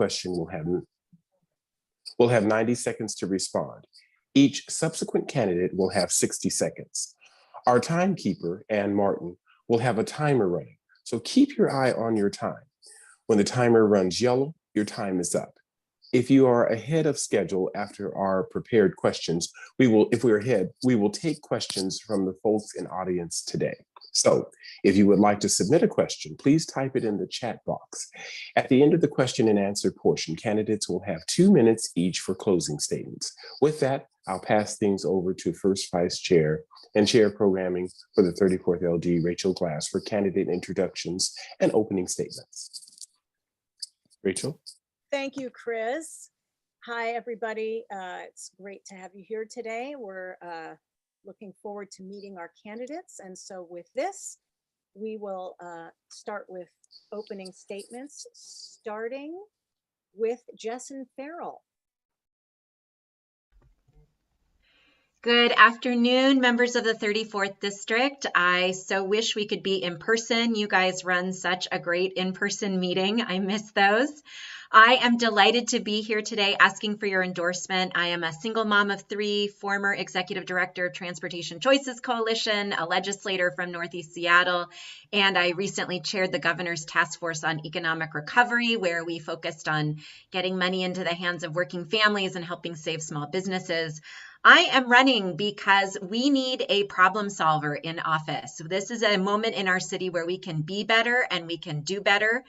question will have 90 seconds to respond. Each subsequent candidate will have 60 seconds. Our timekeeper, Ann Martin, will have a timer running, so keep your eye on your time. When the timer runs yellow, your time is up. If you are ahead of schedule after our prepared questions, we will take questions from the folks in audience today. So if you would like to submit a question, please type it in the chat box. At the end of the question and answer portion, candidates will have 2 minutes each for closing statements. With that, I'll pass things over to First Vice Chair and Chair Programming for the 34th LD, Rachel Glass, for candidate introductions and opening statements. Rachel? Thank you, Chris. Hi, everybody. It's great to have you here today. We're looking forward to meeting our candidates. And so with this, we will start with opening statements, starting with Jessen Farrell. Good afternoon, members of the 34th District. I so wish we could be in person. You guys run such a great in-person meeting. I miss those. I am delighted to be here today asking for your endorsement. I am a single mom of 3, former executive director of Transportation Choices Coalition, a legislator from Northeast Seattle, and I recently chaired the Governor's Task Force on Economic Recovery, where we focused on getting money into the hands of working families and helping save small businesses. I am running because we need a problem solver in office. This is a moment in our city where we can be better and we can do better.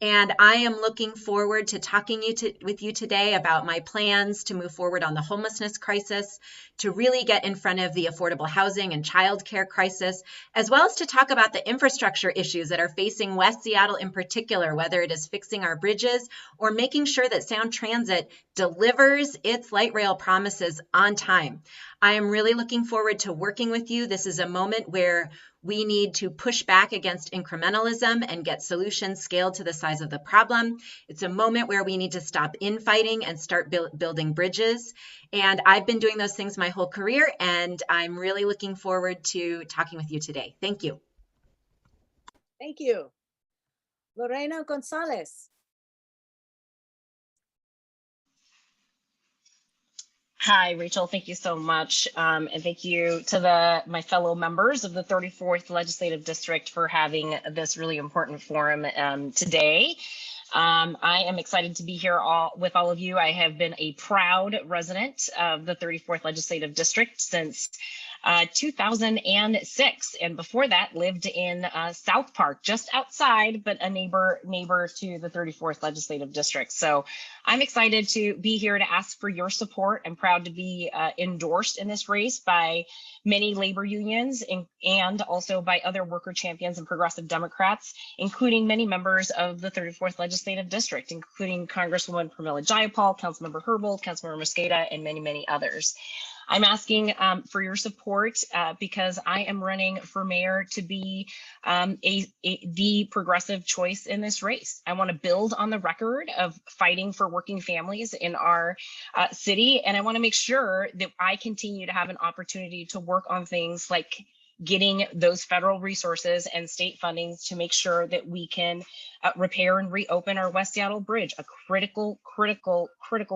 And I am looking forward to talking with you today about my plans to move forward on the homelessness crisis, to really get in front of the affordable housing and childcare crisis, as well as to talk about the infrastructure issues that are facing West Seattle in particular, whether it is fixing our bridges or making sure that Sound Transit delivers its light rail promises on time. I am really looking forward to working with you. This is a moment where we need to push back against incrementalism and get solutions scaled to the size of the problem. It's a moment where we need to stop infighting and start building bridges. And I've been doing those things my whole career, and I'm really looking forward to talking with you today. Thank you. Thank you. Lorena Gonzalez. Hi, Rachel. Thank you so much. And thank you to my fellow members of the 34th Legislative District for having this really important forum today. I am excited to be here with all of you. I have been a proud resident of the 34th Legislative District since 2006, and before that lived in South Park, just outside, but a neighbor to the 34th Legislative District. So I'm excited to be here to ask for your support. I'm proud to be endorsed in this race by many labor unions and also by other worker champions and progressive Democrats, including many members of the 34th Legislative District, including Congresswoman Pramila Jayapal, Councilmember Herbold, Councilmember Mosqueda, and many, many others. I'm asking for your support because I am running for mayor to be the progressive choice in this race. I want to build on the record of fighting for working families in our city, and I want to make sure that I continue to have an opportunity to work on things like getting those federal resources and state fundings to make sure that we can repair and reopen our West Seattle Bridge, a critical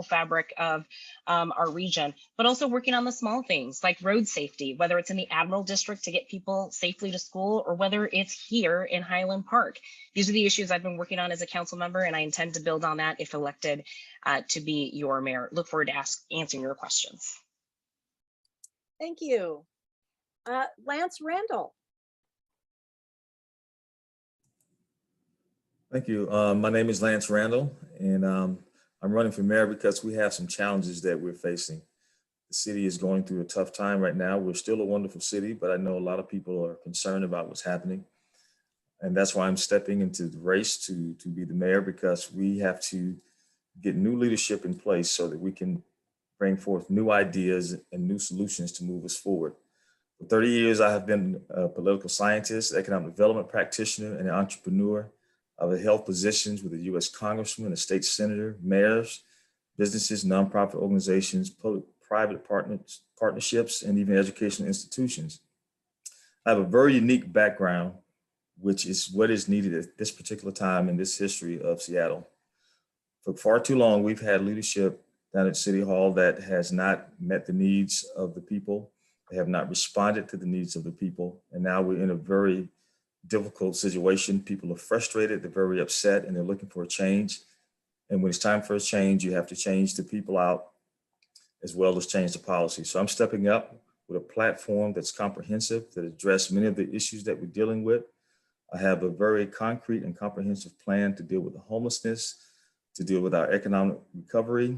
fabric of our region, but also working on the small things like road safety, whether it's in the Admiral District to get people safely to school or whether it's here in Highland Park. These are the issues I've been working on as a council member, and I intend to build on that if elected to be your mayor. Look forward to answering your questions. Thank you. Lance Randall. Thank you. My name is Lance Randall, and I'm running for mayor because we have some challenges that we're facing. The city is going through a tough time right now. We're still a wonderful city, but I know a lot of people are concerned about what's happening. And that's why I'm stepping into the race to be the mayor, because we have to get new leadership in place so that we can bring forth new ideas and new solutions to move us forward. For 30 years, I have been a political scientist, economic development practitioner, and an entrepreneur. I've held positions with a U.S. congressman, a state senator, mayors, businesses, nonprofit organizations, public-private partnerships, and even educational institutions. I have a very unique background, which is what is needed at this particular time in this history of Seattle. For far too long, we've had leadership down at City Hall that has not met the needs of the people. They have not responded to the needs of the people. And now we're in a very difficult situation. People are frustrated, they're very upset, and they're looking for a change. And when it's time for a change, you have to change the people out as well as change the policy. So I'm stepping up with a platform that's comprehensive, that addresses many of the issues that we're dealing with. I have a very concrete and comprehensive plan to deal with the homelessness, to deal with our economic recovery,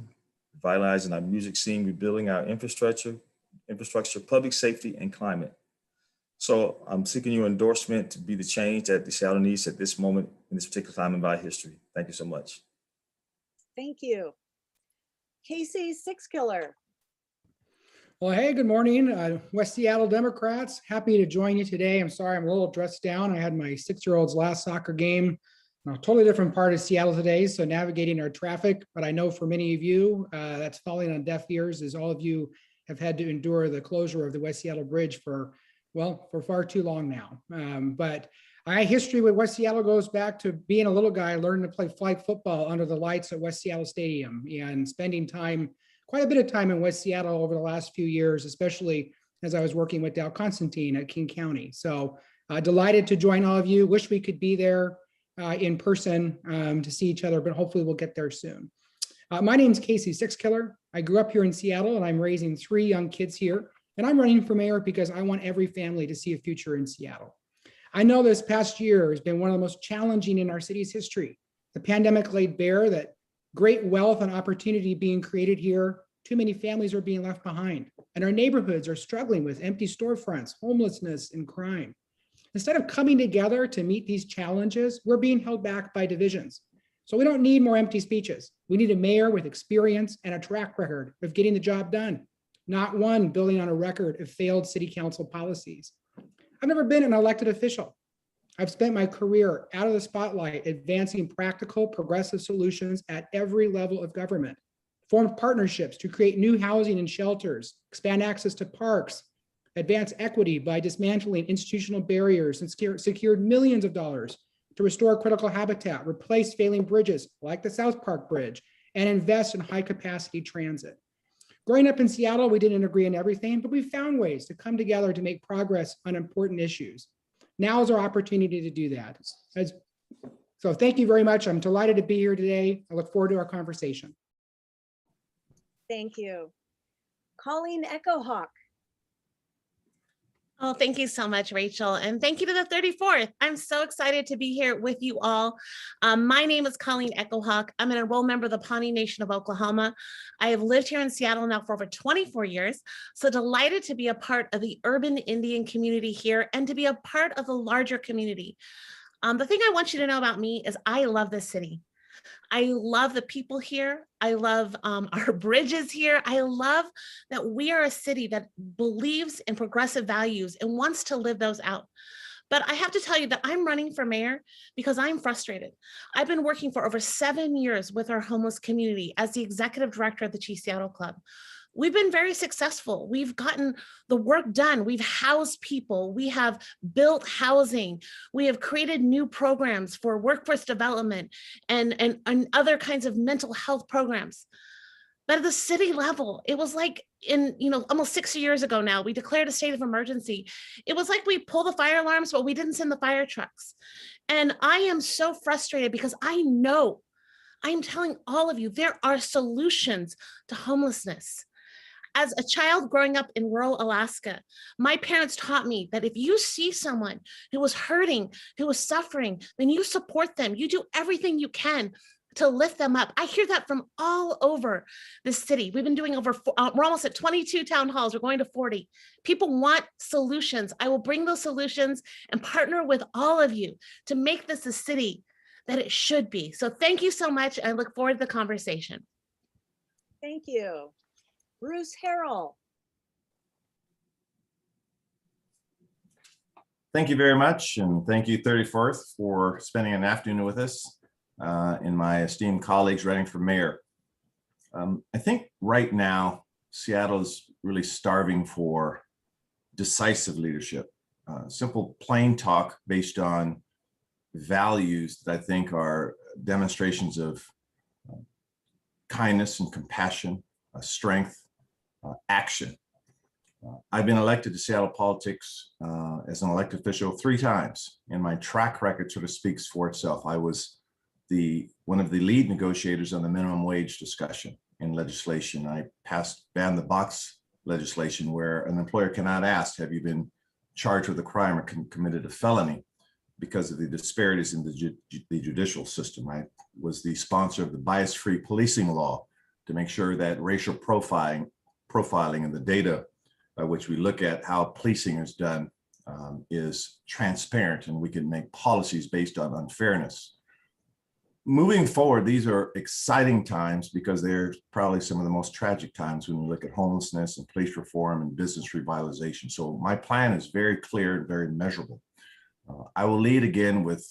revitalizing our music scene, rebuilding our infrastructure, public safety, and climate. So I'm seeking your endorsement to be the change that the Seattle needs at this moment in this particular time in our history. Thank you so much. Thank you. Casey Sixkiller. Well, hey, good morning, West Seattle Democrats. Happy to join you today. I'm sorry I'm a little dressed down. I had my 6-year-old's last soccer game in a totally different part of Seattle today, so navigating our traffic. But I know for many of you, that's falling on deaf ears, as all of you have had to endure the closure of the West Seattle Bridge for far too long now. But my history with West Seattle goes back to being a little guy, learning to play flag football under the lights at West Seattle Stadium and spending quite a bit of time in West Seattle over the last few years, especially as I was working with Dow Constantine at King County. So delighted to join all of you. Wish we could be there in person to see each other, but hopefully we'll get there soon. My name's Casey Sixkiller. I grew up here in Seattle and I'm raising 3 young kids here. And I'm running for mayor because I want every family to see a future in Seattle. I know this past year has been one of the most challenging in our city's history. The pandemic laid bare that great wealth and opportunity being created here, too many families are being left behind, and our neighborhoods are struggling with empty storefronts, homelessness, and crime. Instead of coming together to meet these challenges, we're being held back by divisions. So we don't need more empty speeches. We need a mayor with experience and a track record of getting the job done, not one building on a record of failed city council policies. I've never been an elected official. I've spent my career out of the spotlight advancing practical, progressive solutions at every level of government, formed partnerships to create new housing and shelters, expand access to parks, advance equity by dismantling institutional barriers, and secured millions of dollars to restore critical habitat, replace failing bridges like the South Park Bridge, and invest in high-capacity transit. Growing up in Seattle, we didn't agree on everything, but we found ways to come together to make progress on important issues. Now is our opportunity to do that. So thank you very much. I'm delighted to be here today. I look forward to our conversation. Thank you. Colleen Echohawk. Oh, thank you so much, Rachel. And thank you to the 34th. I'm so excited to be here with you all. My name is Colleen Echohawk. I'm an enrolled member of the Pawnee Nation of Oklahoma. I have lived here in Seattle now for over 24 years. So delighted to be a part of the urban Indian community here and to be a part of the larger community. The thing I want you to know about me is I love this city. I love the people here. I love our bridges here. I love that we are a city that believes in progressive values and wants to live those out. But I have to tell you that I'm running for mayor because I'm frustrated. I've been working for over 7 years with our homeless community as the executive director of the Chief Seattle Club. We've been very successful. We've gotten the work done. We've housed people. We have built housing. We have created new programs for workforce development and other kinds of mental health programs. But at the city level, it was like almost 6 years ago now, we declared a state of emergency. It was like we pulled the fire alarms, but we didn't send the fire trucks. And I am so frustrated because I know, I'm telling all of you, there are solutions to homelessness. As a child growing up in rural Alaska, my parents taught me that if you see someone who was hurting, who was suffering, then you support them. You do everything you can to lift them up. I hear that from all over the city. We've been doing we're almost at 22 town halls. We're going to 40. People want solutions. I will bring those solutions and partner with all of you to make this a city that it should be. So thank you so much. I look forward to the conversation. Thank you. Bruce Harrell. Thank you very much. And thank you 34th for spending an afternoon with us and my esteemed colleagues running for mayor. I think right now, Seattle is really starving for decisive leadership, simple plain talk based on values that I think are demonstrations of kindness and compassion, strength, action. I've been elected to Seattle politics as an elected official 3 times, and my track record sort of speaks for itself. I was one of the lead negotiators on the minimum wage discussion in legislation. I passed ban the box legislation where an employer cannot ask, have you been charged with a crime or committed a felony, because of the disparities in the judicial system. I was the sponsor of the bias-free policing law to make sure that racial profiling and the data by which we look at how policing is done is transparent, and we can make policies based on unfairness. Moving forward, these are exciting times because they're probably some of the most tragic times when we look at homelessness and police reform and business revitalization. So my plan is very clear and very measurable. I will lead again with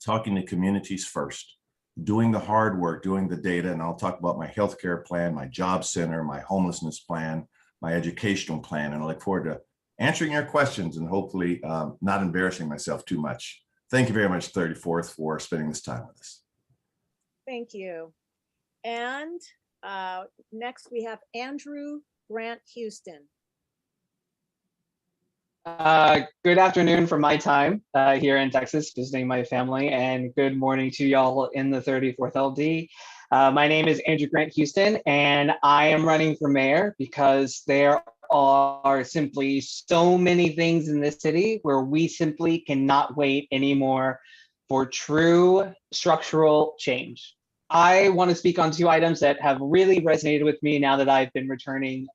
talking to communities first, doing the hard work, doing the data, and I'll talk about my healthcare plan, my job center, my homelessness plan, my educational plan, and I look forward to answering your questions and hopefully not embarrassing myself too much. Thank you very much, 34th, for spending this time with us. Thank you. And next we have Andrew Grant Houston. Good afternoon from my time here in Texas, visiting my family, and good morning to y'all in the 34th LD. My name is Andrew Grant Houston, and I am running for mayor because there are simply so many things in this city where we simply cannot wait anymore for true structural change. I want to speak on 2 items that have really resonated with me now that I've been returning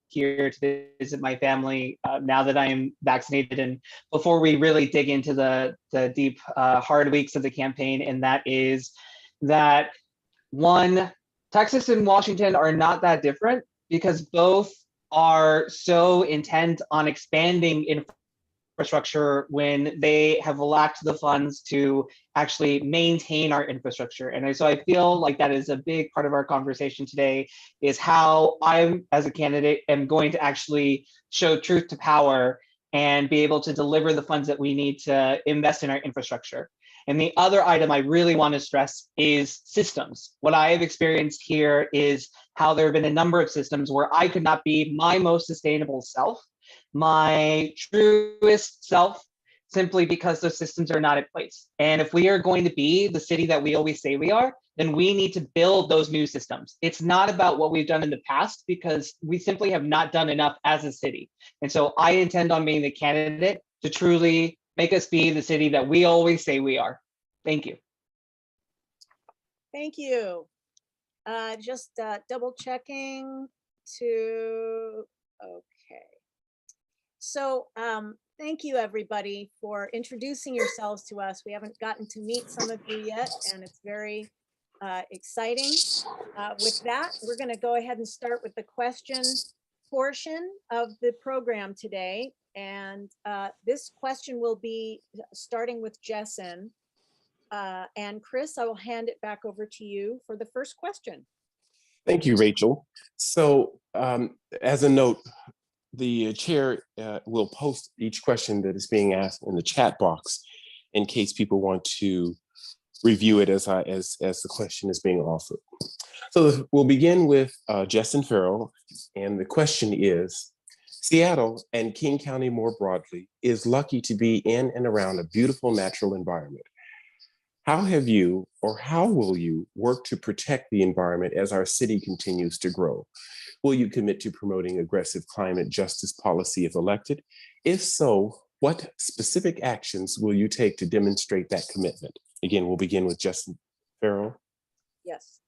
here to visit my family now that I am vaccinated, and before we really dig into the deep, hard weeks of the campaign, and that is that, 1, Texas and Washington are not that different because both are so intent on expanding infrastructure when they have lacked the funds to actually maintain our infrastructure. And so I feel like that is a big part of our conversation today, is how I, as a candidate, am going to actually show truth to power and be able to deliver the funds that we need to invest in our infrastructure. And the other item I really want to stress is systems. What I have experienced here is how there have been a number of systems where I could not be my most sustainable self, my truest self, simply because those systems are not in place. And if we are going to be the city that we always say we are, then we need to build those new systems. It's not about what we've done in the past, because we simply have not done enough as a city. And so I intend on being the candidate to truly make us be the city that we always say we are. Thank you. Thank you. Just double checking to, okay. So thank you everybody for introducing yourselves to us. We haven't gotten to meet some of you yet, and it's very exciting. With that, we're going to go ahead and start with the question portion of the program today. And this question will be starting with Jessen. And Chris, I will hand it back over to you for the first question. Thank you, Rachel. So as a note, the chair will post each question that is being asked in the chat box in case people want to review it as the question is being offered. So we'll begin with Jessen Farrell, and the question is, Seattle and King County more broadly is lucky to be in and around a beautiful natural environment. How have you, or how will you, work to protect the environment as our city continues to grow? Will you commit to promoting aggressive climate justice policy if elected? If so, what specific actions will you take to demonstrate that commitment? Again, we'll begin with Jessen Farrell. Yes.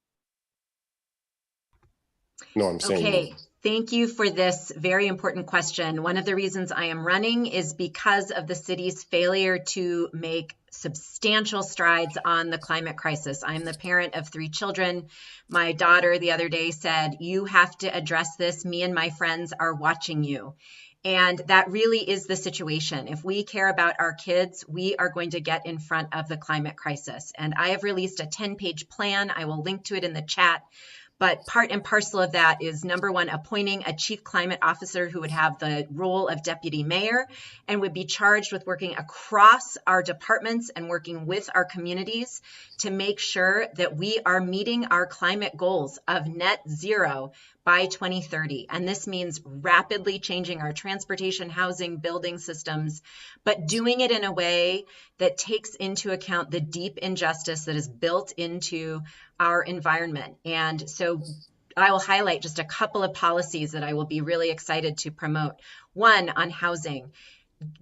No, I'm saying. Okay, thank you for this very important question. One of the reasons I am running is because of the city's failure to make substantial strides on the climate crisis. I'm the parent of 3 children. My daughter the other day said, "You have to address this. Me and my friends are watching you." And that really is the situation. If we care about our kids, we are going to get in front of the climate crisis. And I have released a 10-page plan. I will link to it in the chat. But part and parcel of that is, number one, appointing a chief climate officer who would have the role of deputy mayor and would be charged with working across our departments and working with our communities to make sure that we are meeting our climate goals of net zero by 2030. And this means rapidly changing our transportation, housing, building systems, but doing it in a way that takes into account the deep injustice that is built into our environment. And so I will highlight just a couple of policies that I will be really excited to promote. One, on housing.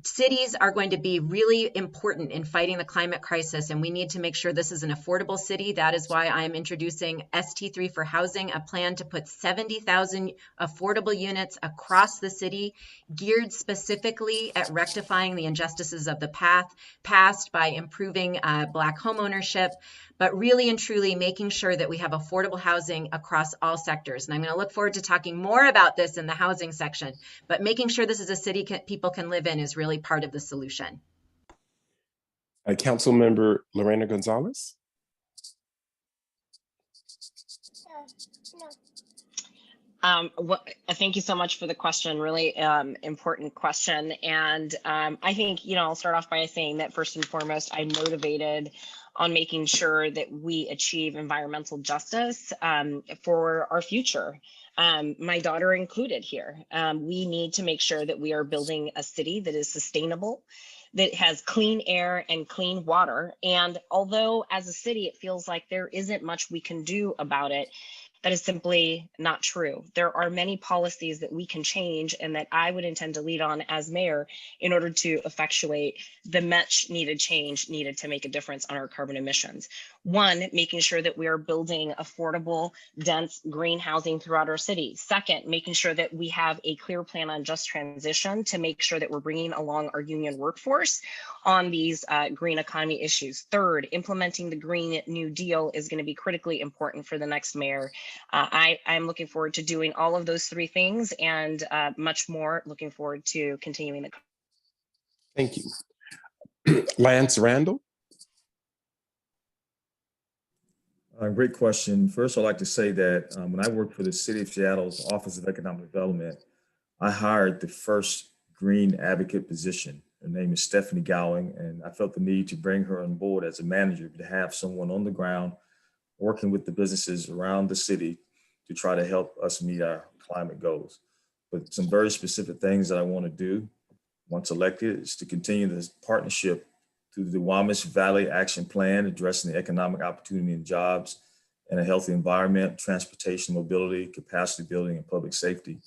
Cities are going to be really important in fighting the climate crisis, and we need to make sure this is an affordable city. That is why I'm introducing ST3 for housing, a plan to put 70,000 affordable units across the city, geared specifically at rectifying the injustices of the past by improving Black homeownership, but really and truly making sure that we have affordable housing across all sectors. And I'm going to look forward to talking more about this in the housing section, but making sure this is a city people can live in is really part of the solution. Council Member Lorena Gonzalez. Thank you so much for the question. Really important question. And I think, I'll start off by saying that first and foremost, I'm motivated on making sure that we achieve environmental justice for our future. My daughter included here. We need to make sure that we are building a city that is sustainable, that has clean air and clean water. And although as a city, it feels like there isn't much we can do about it, that is simply not true. There are many policies that we can change and that I would intend to lead on as mayor in order to effectuate the much needed change needed to make a difference on our carbon emissions. One, making sure that we are building affordable, dense green housing throughout our city. Second, making sure that we have a clear plan on just transition to make sure that we're bringing along our union workforce on these green economy issues. Third, implementing the Green New Deal is going to be critically important for the next mayor. I'm looking forward to doing all of those three things and much more. Looking forward to continuing the. Thank you. Lance Randall. Great question. First, I'd like to say that when I worked for the City of Seattle's Office of Economic Development, I hired the first green advocate position. Her name is Stephanie Gowing, and I felt the need to bring her on board as a manager to have someone on the ground working with the businesses around the city to try to help us meet our climate goals. But some very specific things that I want to do once elected is to continue this partnership through the Duwamish Valley Action Plan, addressing the economic opportunity and jobs and a healthy environment, transportation, mobility, capacity building, and public safety.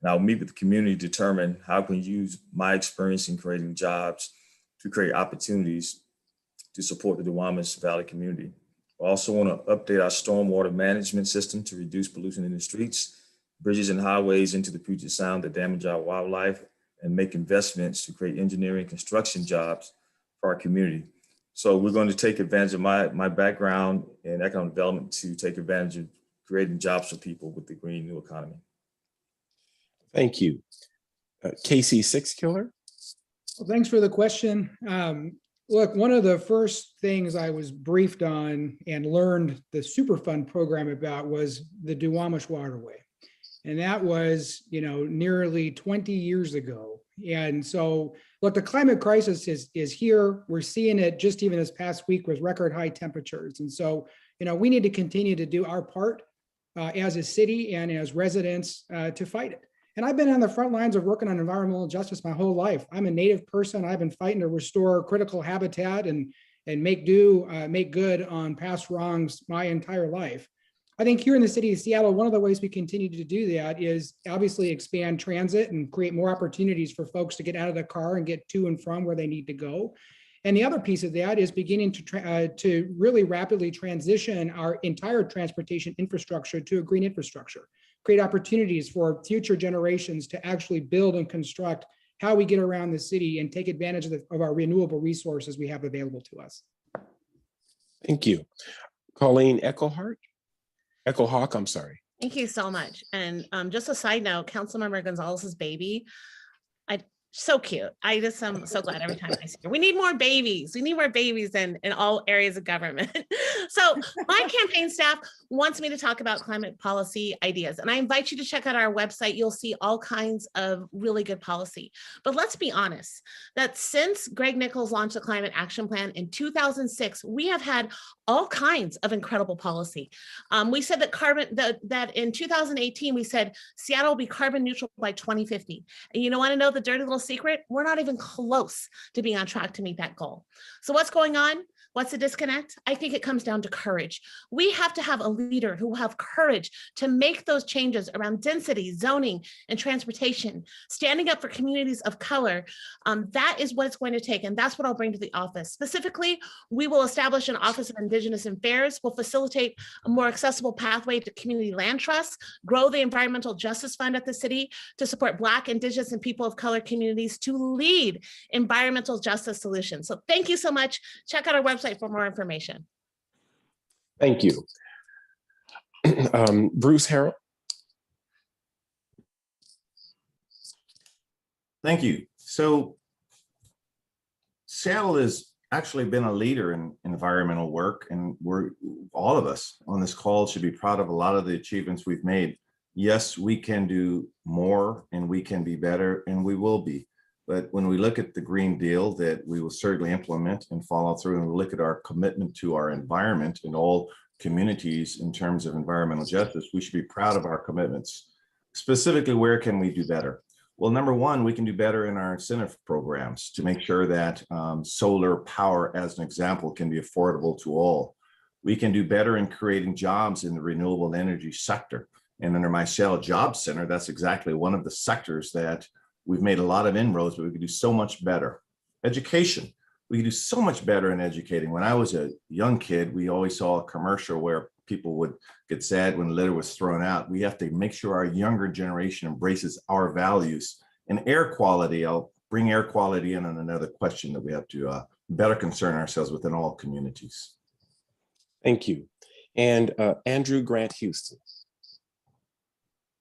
And I'll meet with the community to determine how I can use my experience in creating jobs to create opportunities to support the Duwamish Valley community. I also want to update our stormwater management system to reduce pollution in the streets, bridges and highways into the Puget Sound that damage our wildlife, and make investments to create engineering construction jobs for our community. So we're going to take advantage of my background in economic development to take advantage of creating jobs for people with the green new economy. Thank you. Casey Sixkiller. Well, thanks for the question. Look, one of the first things I was briefed on and learned the Superfund program about was the Duwamish Waterway. And that was, nearly 20 years ago. And so, look, the climate crisis is here. We're seeing it just even this past week with record high temperatures. And so, we need to continue to do our part as a city and as residents to fight it. And I've been on the front lines of working on environmental justice my whole life. I'm a Native person. I've been fighting to restore critical habitat and make good on past wrongs my entire life. I think here in the city of Seattle, one of the ways we continue to do that is obviously expand transit and create more opportunities for folks to get out of the car and get to and from where they need to go. And the other piece of that is beginning to really rapidly transition our entire transportation infrastructure to a green infrastructure, create opportunities for future generations to actually build and construct how we get around the city and take advantage of our renewable resources we have available to us. Thank you. Colleen Echohawk, I'm sorry. Thank you so much. And just a side note, Councilmember Gonzalez's baby, So cute. I just am so glad every time I see her. We need more babies. We need more babies in all areas of government. So my campaign staff wants me to talk about climate policy ideas. And I invite you to check out our website. You'll see all kinds of really good policy. But let's be honest, that since Greg Nichols launched the Climate Action Plan in 2006, we have had all kinds of incredible policy. We said that in 2018, we said Seattle will be carbon neutral by 2050. And you want to know the dirty little secret? We're not even close to being on track to meet that goal. So what's going on? What's the disconnect? I think it comes down to courage. We have to have a leader who will have courage to make those changes around density, zoning, and transportation, standing up for communities of color. That is what it's going to take, and that's what I'll bring to the office. Specifically, we will establish an Office of Indigenous Affairs, will facilitate a more accessible pathway to community land trusts, grow the Environmental Justice Fund at the city to support Black, Indigenous, and people of color communities to lead environmental justice solutions. So thank you so much. Check out our website for more information. Thank you. Bruce Harrell. Thank you. So Seattle has actually been a leader in environmental work, and all of us on this call should be proud of a lot of the achievements we've made. Yes, we can do more and we can be better, and we will be. But when we look at the Green Deal that we will certainly implement and follow through, and we look at our commitment to our environment in all communities in terms of environmental justice, we should be proud of our commitments. Specifically, where can we do better? Well, number one, we can do better in our incentive programs to make sure that solar power, as an example, can be affordable to all. We can do better in creating jobs in the renewable energy sector. And under my Seattle Jobs Center, that's exactly one of the sectors that we've made a lot of inroads, but we could do so much better. Education, we could do so much better in educating. When I was a young kid, we always saw a commercial where people would get sad when litter was thrown out. We have to make sure our younger generation embraces our values. And air quality, I'll bring air quality in on another question that we have to better concern ourselves within all communities. Thank you. And Andrew Grant Houston.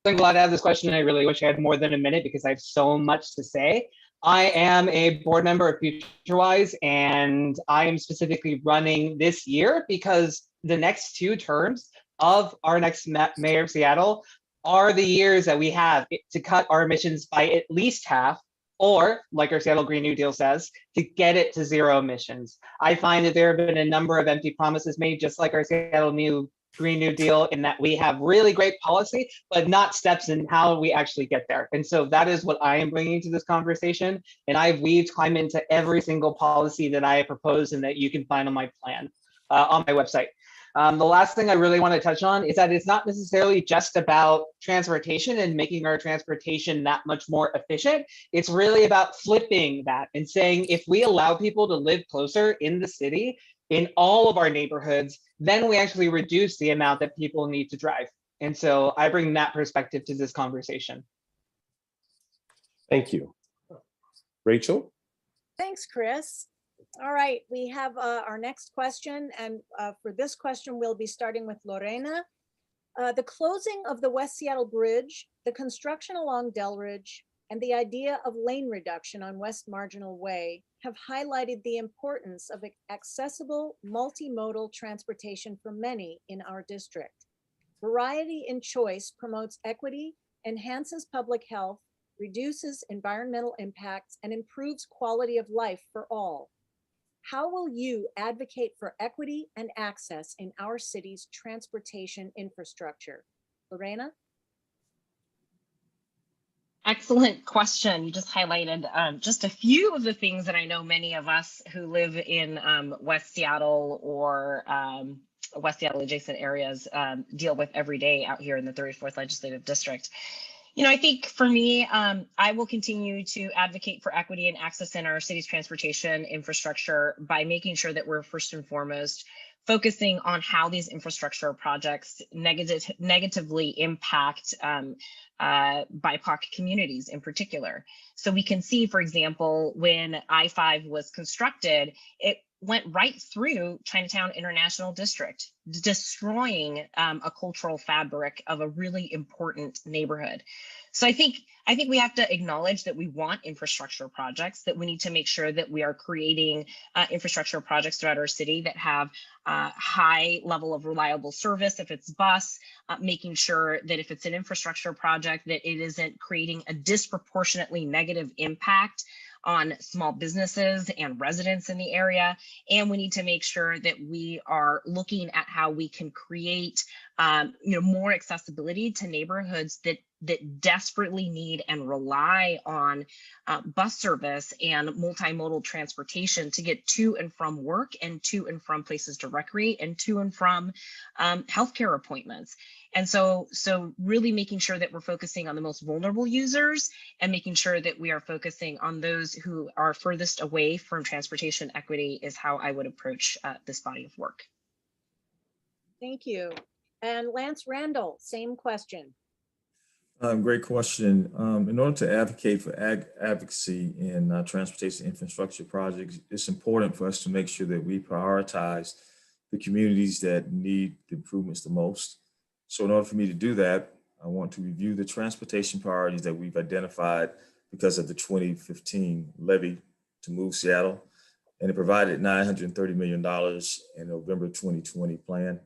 I'm glad to have this question. I really wish I had more than a minute because I have so much to say. I am a board member of FutureWise, and I am specifically running this year because the next 2 terms of our next mayor of Seattle are the years that we have to cut our emissions by at least half, or like our Seattle Green New Deal says, to get it to 0 emissions. I find that there have been a number of empty promises made, just like our Seattle Green New Deal, in that we have really great policy, but not steps in how we actually get there. And so that is what I am bringing to this conversation. And I've weaved climate into every single policy that I have proposed and that you can find on my plan, on my website. The last thing I really want to touch on is that it's not necessarily just about transportation and making our transportation that much more efficient. It's really about flipping that and saying, if we allow people to live closer in the city, in all of our neighborhoods, then we actually reduce the amount that people need to drive. And so I bring that perspective to this conversation. Thank you. Rachel? Thanks, Chris. All right, we have our next question. And for this question, we'll be starting with Lorena. The closing of the West Seattle Bridge, the construction along Delridge, and the idea of lane reduction on West Marginal Way have highlighted the importance of accessible multimodal transportation for many in our district. Variety in choice promotes equity, enhances public health, reduces environmental impacts, and improves quality of life for all. How will you advocate for equity and access in our city's transportation infrastructure? Lorena? Excellent question. You just highlighted just a few of the things that I know many of us who live in West Seattle or West Seattle adjacent areas deal with every day out here in the 34th Legislative District. I think for me, I will continue to advocate for equity and access in our city's transportation infrastructure by making sure that we're first and foremost focusing on how these infrastructure projects negatively impact BIPOC communities in particular. So we can see, for example, when I-5 was constructed, it went right through Chinatown International District, destroying a cultural fabric of a really important neighborhood. So I think we have to acknowledge that we want infrastructure projects, that we need to make sure that we are creating infrastructure projects throughout our city that have high level of reliable service. If it's bus, making sure that if it's an infrastructure project, that it isn't creating a disproportionately negative impact on small businesses and residents in the area. And we need to make sure that we are looking at how we can create more accessibility to neighborhoods that desperately need and rely on bus service and multimodal transportation to get to and from work and to and from places to recreate and to and from healthcare appointments. And so really making sure that we're focusing on the most vulnerable users and making sure that we are focusing on those who are furthest away from transportation equity is how I would approach this body of work. Thank you. And Lance Randall, same question. Great question. In order to advocate for advocacy in transportation infrastructure projects, it's important for us to make sure that we prioritize the communities that need the improvements the most. So in order for me to do that, I want to review the transportation priorities that we've identified because of the 2015 levy to move Seattle, and it provided $930 million in November 2020 plan.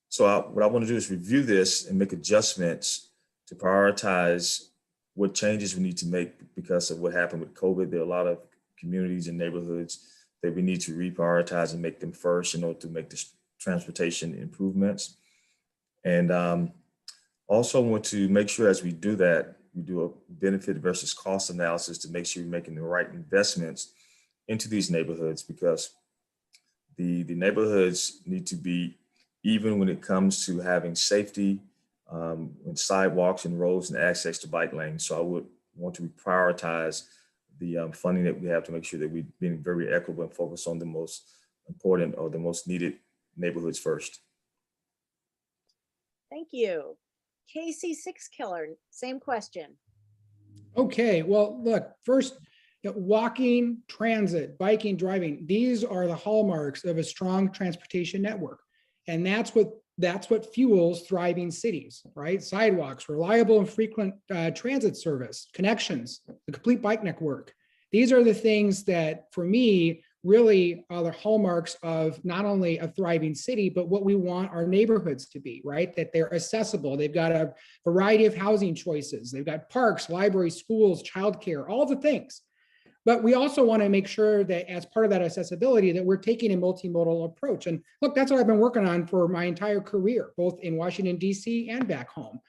So what I want to do is review this and make adjustments to prioritize what changes we need to make because of what happened with COVID. There are a lot of communities and neighborhoods that we need to reprioritize and make them first in order to make the transportation improvements. And also want to make sure as we do that, we do a benefit versus cost analysis to make sure we're making the right investments into these neighborhoods, because the neighborhoods need to be even when it comes to having safety, and sidewalks and roads and access to bike lanes. So I would want to prioritize the funding that we have to make sure that we're being very equitable and focus on the most important or the most needed neighborhoods first. Thank you. Casey Sixkiller, same question. Okay, well, look, first, walking, transit, biking, driving, these are the hallmarks of a strong transportation network. And that's what fuels thriving cities, right? Sidewalks, reliable and frequent transit service, connections, the complete bike network. These are the things that, for me, really are the hallmarks of not only a thriving city, but what we want our neighborhoods to be, right? That they're accessible. They've got a variety of housing choices. They've got parks, libraries, schools, childcare, all the things. But we also want to make sure that as part of that accessibility, that we're taking a multimodal approach. And look, that's what I've been working on for my entire career, both in Washington, D.C. and back home.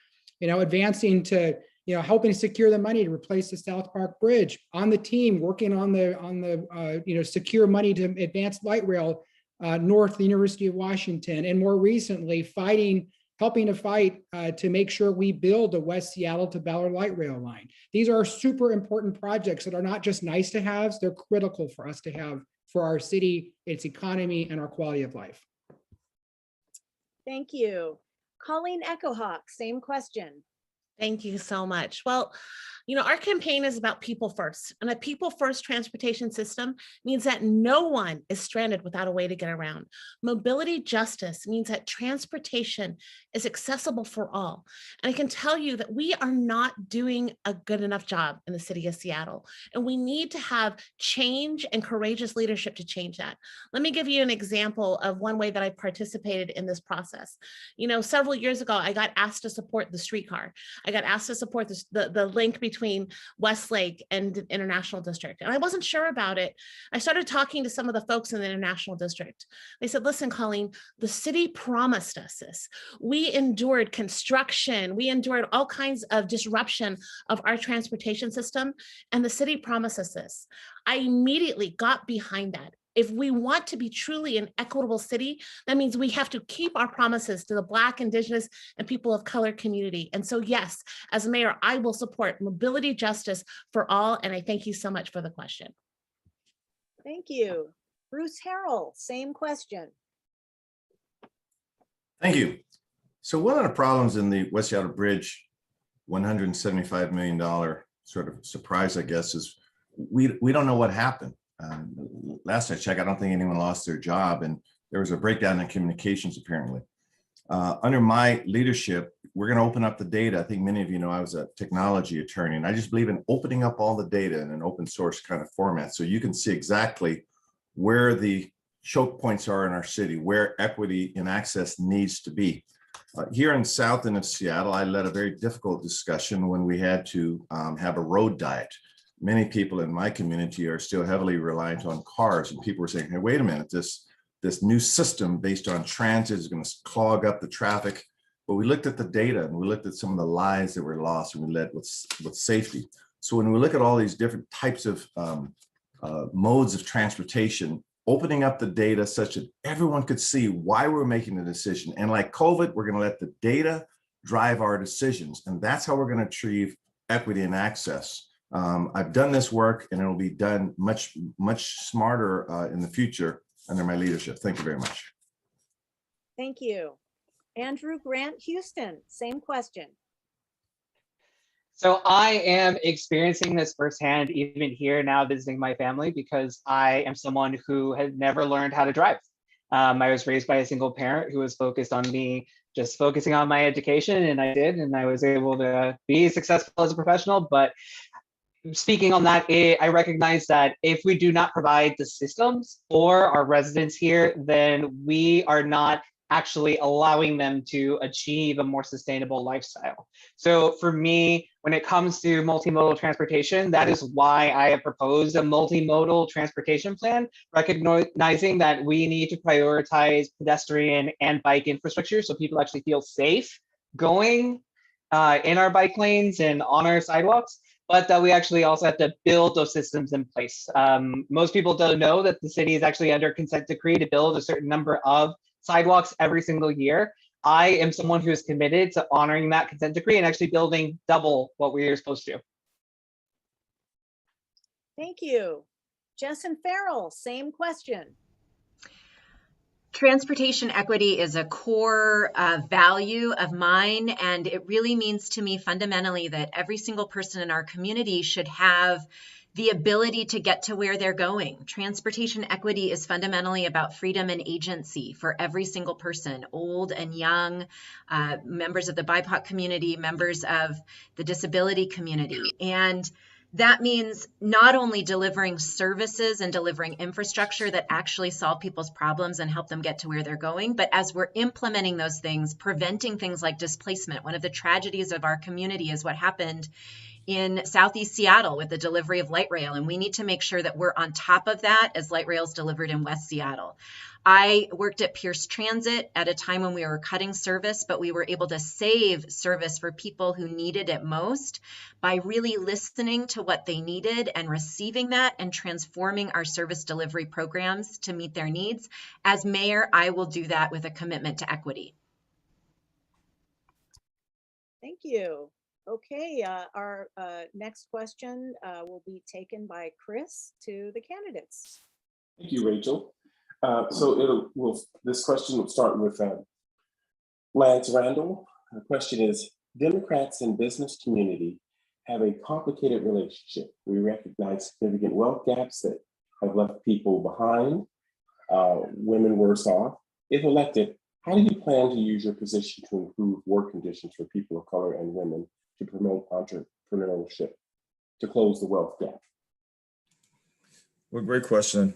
Advancing to, helping secure the money to replace the South Park Bridge, on the team working on the secure money to advance light rail north of the University of Washington, and more recently helping to fight to make sure we build a West Seattle to Ballard light rail line. These are super important projects that are not just nice to haves, they're critical for us to have for our city, its economy, and our quality of life. Thank you. Colleen Echohawk, same question. Thank you so much. Well, our campaign is about people first, and a people first transportation system means that no one is stranded without a way to get around. Mobility justice means that transportation is accessible for all. And I can tell you that we are not doing a good enough job in the city of Seattle, and we need to have change and courageous leadership to change that. Let me give you an example of one way that I participated in this process. Several years ago, I got asked to support the streetcar. I got asked to support the link between Westlake and International District. And I wasn't sure about it. I started talking to some of the folks in the International District. They said, listen, Colleen, the city promised us this. We endured construction. We endured all kinds of disruption of our transportation system. And the city promised us this. I immediately got behind that. If we want to be truly an equitable city, that means we have to keep our promises to the Black, Indigenous, and people of color community. And so, yes, as mayor, I will support mobility justice for all. And I thank you so much for the question. Thank you. Bruce Harrell, same question. Thank you. So one of the problems in the West Seattle Bridge $175 million sort of surprise, I guess, is we don't know what happened. last I checked, I don't think anyone lost their job, and there was a breakdown in communications apparently. Under my leadership, we're going to open up the data. I think many of you know I was a technology attorney, and I just believe in opening up all the data in an open source kind of format so you can see exactly where the choke points are in our city, where equity and access needs to be. Here in South End of Seattle, I led a very difficult discussion when we had to have a road diet. Many people in my community are still heavily reliant on cars, and people were saying, hey, wait a minute, this new system based on transit is going to clog up the traffic. But we looked at the data and we looked at some of the lives that were lost, and we led with safety. So when we look at all these different types of modes of transportation, opening up the data such that everyone could see why we're making the decision. And like COVID, we're going to let the data drive our decisions. And that's how we're going to achieve equity and access. I've done this work, and it will be done much smarter in the future under my leadership. Thank you very much. Thank you. Andrew Grant Houston, same question. So I am experiencing this firsthand, even here now visiting my family, because I am someone who had never learned how to drive. I was raised by a single parent who was focused on me just focusing on my education, and I did, and I was able to be successful as a professional. But speaking on that, I recognize that if we do not provide the systems for our residents here, then we are not actually allowing them to achieve a more sustainable lifestyle. So for me, when it comes to multimodal transportation, that is why I have proposed a multimodal transportation plan, recognizing that we need to prioritize pedestrian and bike infrastructure so people actually feel safe going in our bike lanes and on our sidewalks, but that we actually also have to build those systems in place. Most people don't know that the city is actually under consent decree to build a certain number of sidewalks every single year. I am someone who is committed to honoring that consent decree and actually building double what we are supposed to. Thank you. Jessen Farrell, same question. Transportation equity is a core value of mine, and it really means to me fundamentally that every single person in our community should have the ability to get to where they're going. Transportation equity is fundamentally about freedom and agency for every single person, old and young, members of the BIPOC community, members of the disability community. And that means not only delivering services and delivering infrastructure that actually solve people's problems and help them get to where they're going, but as we're implementing those things, preventing things like displacement. One of the tragedies of our community is what happened in Southeast Seattle with the delivery of light rail, and we need to make sure that we're on top of that as light rail is delivered in West Seattle. I worked at Pierce Transit at a time when we were cutting service, but we were able to save service for people who needed it most by really listening to what they needed and receiving that and transforming our service delivery programs to meet their needs. As mayor, I will do that with a commitment to equity. Thank you. Okay, our next question will be taken by Chris to the candidates. Thank you, Rachel. This question will start with Lance Randall. The question is, Democrats and business community have a complicated relationship. We recognize significant wealth gaps that have left people behind, women worse off. If elected, how do you plan to use your position to improve work conditions for people of color and women to promote entrepreneurship, to close the wealth gap? Well, great question.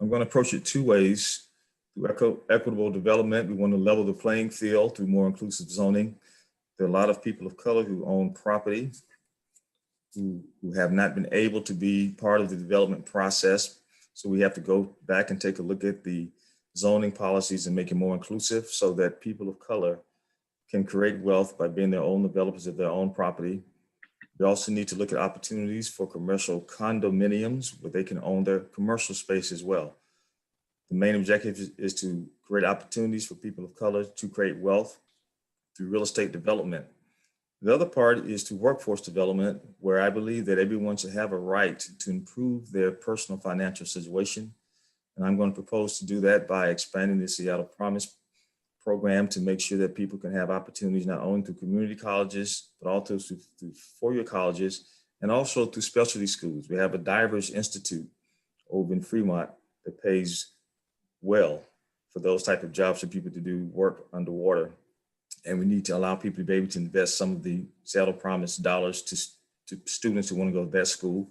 I'm going to approach it two ways. Through equitable development, we want to level the playing field through more inclusive zoning. There are a lot of people of color who own property who have not been able to be part of the development process. So we have to go back and take a look at the zoning policies and make it more inclusive so that people of color can create wealth by being their own developers of their own property. We also need to look at opportunities for commercial condominiums where they can own their commercial space as well. The main objective is to create opportunities for people of color to create wealth through real estate development. The other part is to workforce development, where I believe that everyone should have a right to improve their personal financial situation. And I'm going to propose to do that by expanding the Seattle Promise program to make sure that people can have opportunities not only through community colleges, but also through four-year colleges, and also through specialty schools. We have a Divers Institute over in Fremont that pays well for those type of jobs for people to do work underwater. And we need to allow people to be able to invest some of the Seattle Promise dollars to students who want to go to that school.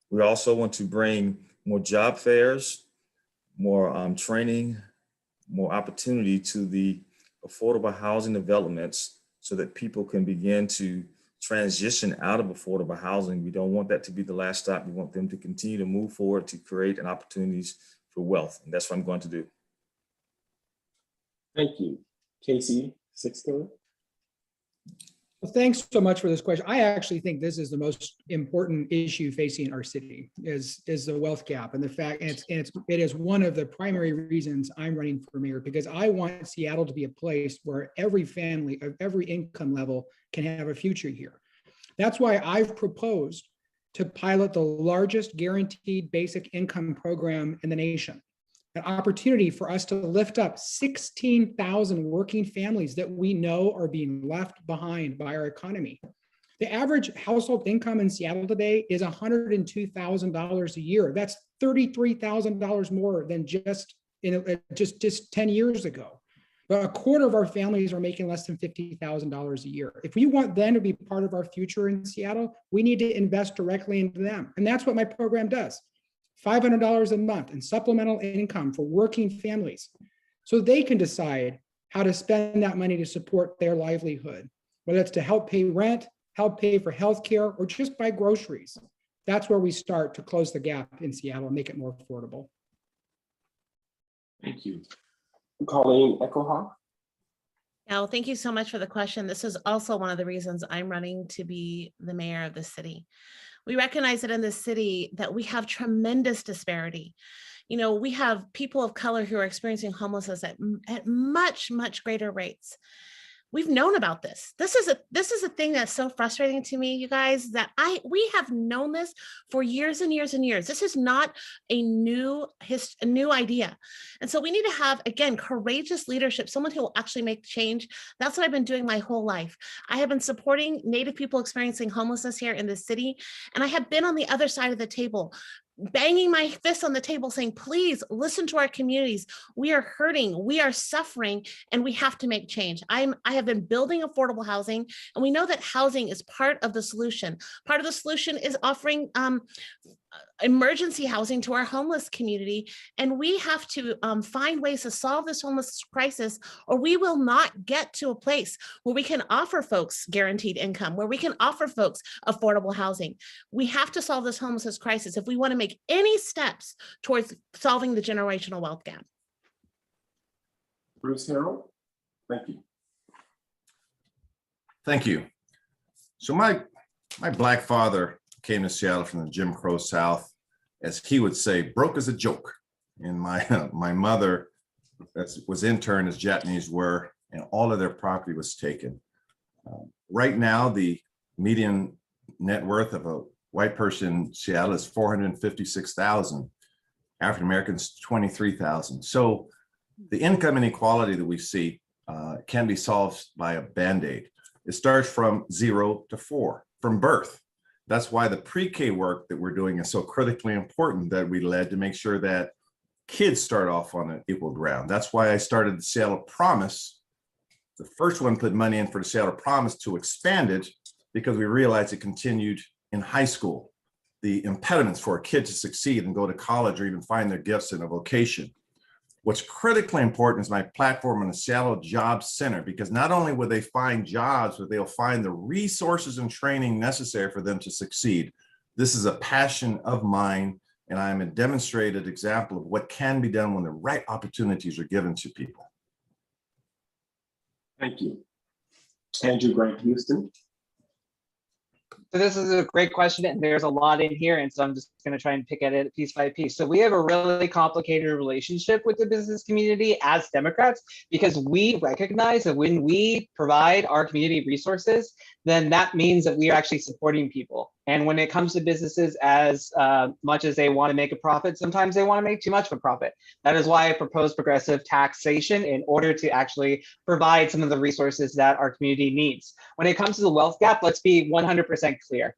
We also want to bring more job fairs, more training, more opportunity to the affordable housing developments so that people can begin to transition out of affordable housing. We don't want that to be the last stop. We want them to continue to move forward to create an opportunities for wealth. And that's what I'm going to do. Thank you. Casey Sixto. Well, thanks so much for this question. I actually think this is the most important issue facing our city is the wealth gap, and the fact it is one of the primary reasons I'm running for mayor, because I want Seattle to be a place where every family of every income level can have a future here. That's why I've proposed to pilot the largest guaranteed basic income program in the nation. An opportunity for us to lift up 16,000 working families that we know are being left behind by our economy. The average household income in Seattle today is $102,000 a year. That's $33,000 more than just 10 years ago. But a quarter of our families are making less than $50,000 a year. If we want them to be part of our future in Seattle, we need to invest directly into them. And that's what my program does. $500 a month in supplemental income for working families, so they can decide how to spend that money to support their livelihood, whether it's to help pay rent, help pay for healthcare, or just buy groceries. That's where we start to close the gap in Seattle and make it more affordable. Thank you. Colleen Echohawk. Well, thank you so much for the question. This is also one of the reasons I'm running to be the mayor of the city. We recognize that in this city that we have tremendous disparity. You know, we have people of color who are experiencing homelessness at much, much greater rates. We've known about this. This is a thing that's so frustrating to me, you guys, that we have known this for years and years and years. This is not a new idea. And so we need to have, again, courageous leadership, someone who will actually make change. That's what I've been doing my whole life. I have been supporting Native people experiencing homelessness here in the city. And I have been on the other side of the table, banging my fist on the table saying, please listen to our communities. We are hurting, we are suffering, and we have to make change. I have been building affordable housing, and we know that housing is part of the solution. Part of the solution is offering emergency housing to our homeless community. And we have to find ways to solve this homeless crisis, or we will not get to a place where we can offer folks guaranteed income, where we can offer folks affordable housing. We have to solve this homelessness crisis if we want to make any steps towards solving the generational wealth gap. Bruce Harrell. Thank you. Thank you. So my Black father came to Seattle from the Jim Crow South, as he would say, broke as a joke. And my mother was interned, as Japanese were, and all of their property was taken. Right now, the median net worth of a white person in Seattle is $456,000. African Americans, $23,000. So the income inequality that we see can be solved by a Band-Aid. It starts from 0 to 4, from birth. That's why the pre-K work that we're doing is so critically important, that we led to make sure that kids start off on an equal ground. That's why I started the Seattle Promise. The first one put money in for the Seattle Promise to expand it, because we realized it continued in high school, the impediments for a kid to succeed and go to college or even find their gifts in a vocation. What's critically important is my platform on the Seattle Jobs Center, because not only will they find jobs, but they'll find the resources and training necessary for them to succeed. This is a passion of mine, and I'm a demonstrated example of what can be done when the right opportunities are given to people. Thank you. Andrew Grant Houston. So this is a great question, and there's a lot in here, and so I'm just going to try and pick at it piece by piece. So we have a really complicated relationship with the business community as Democrats, because we recognize that when we provide our community resources, then that means that we are actually supporting people. And when it comes to businesses, as much as they want to make a profit, sometimes they want to make too much of a profit. That is why I propose progressive taxation, in order to actually provide some of the resources that our community needs. When it comes to the wealth gap, let's be 100% clear.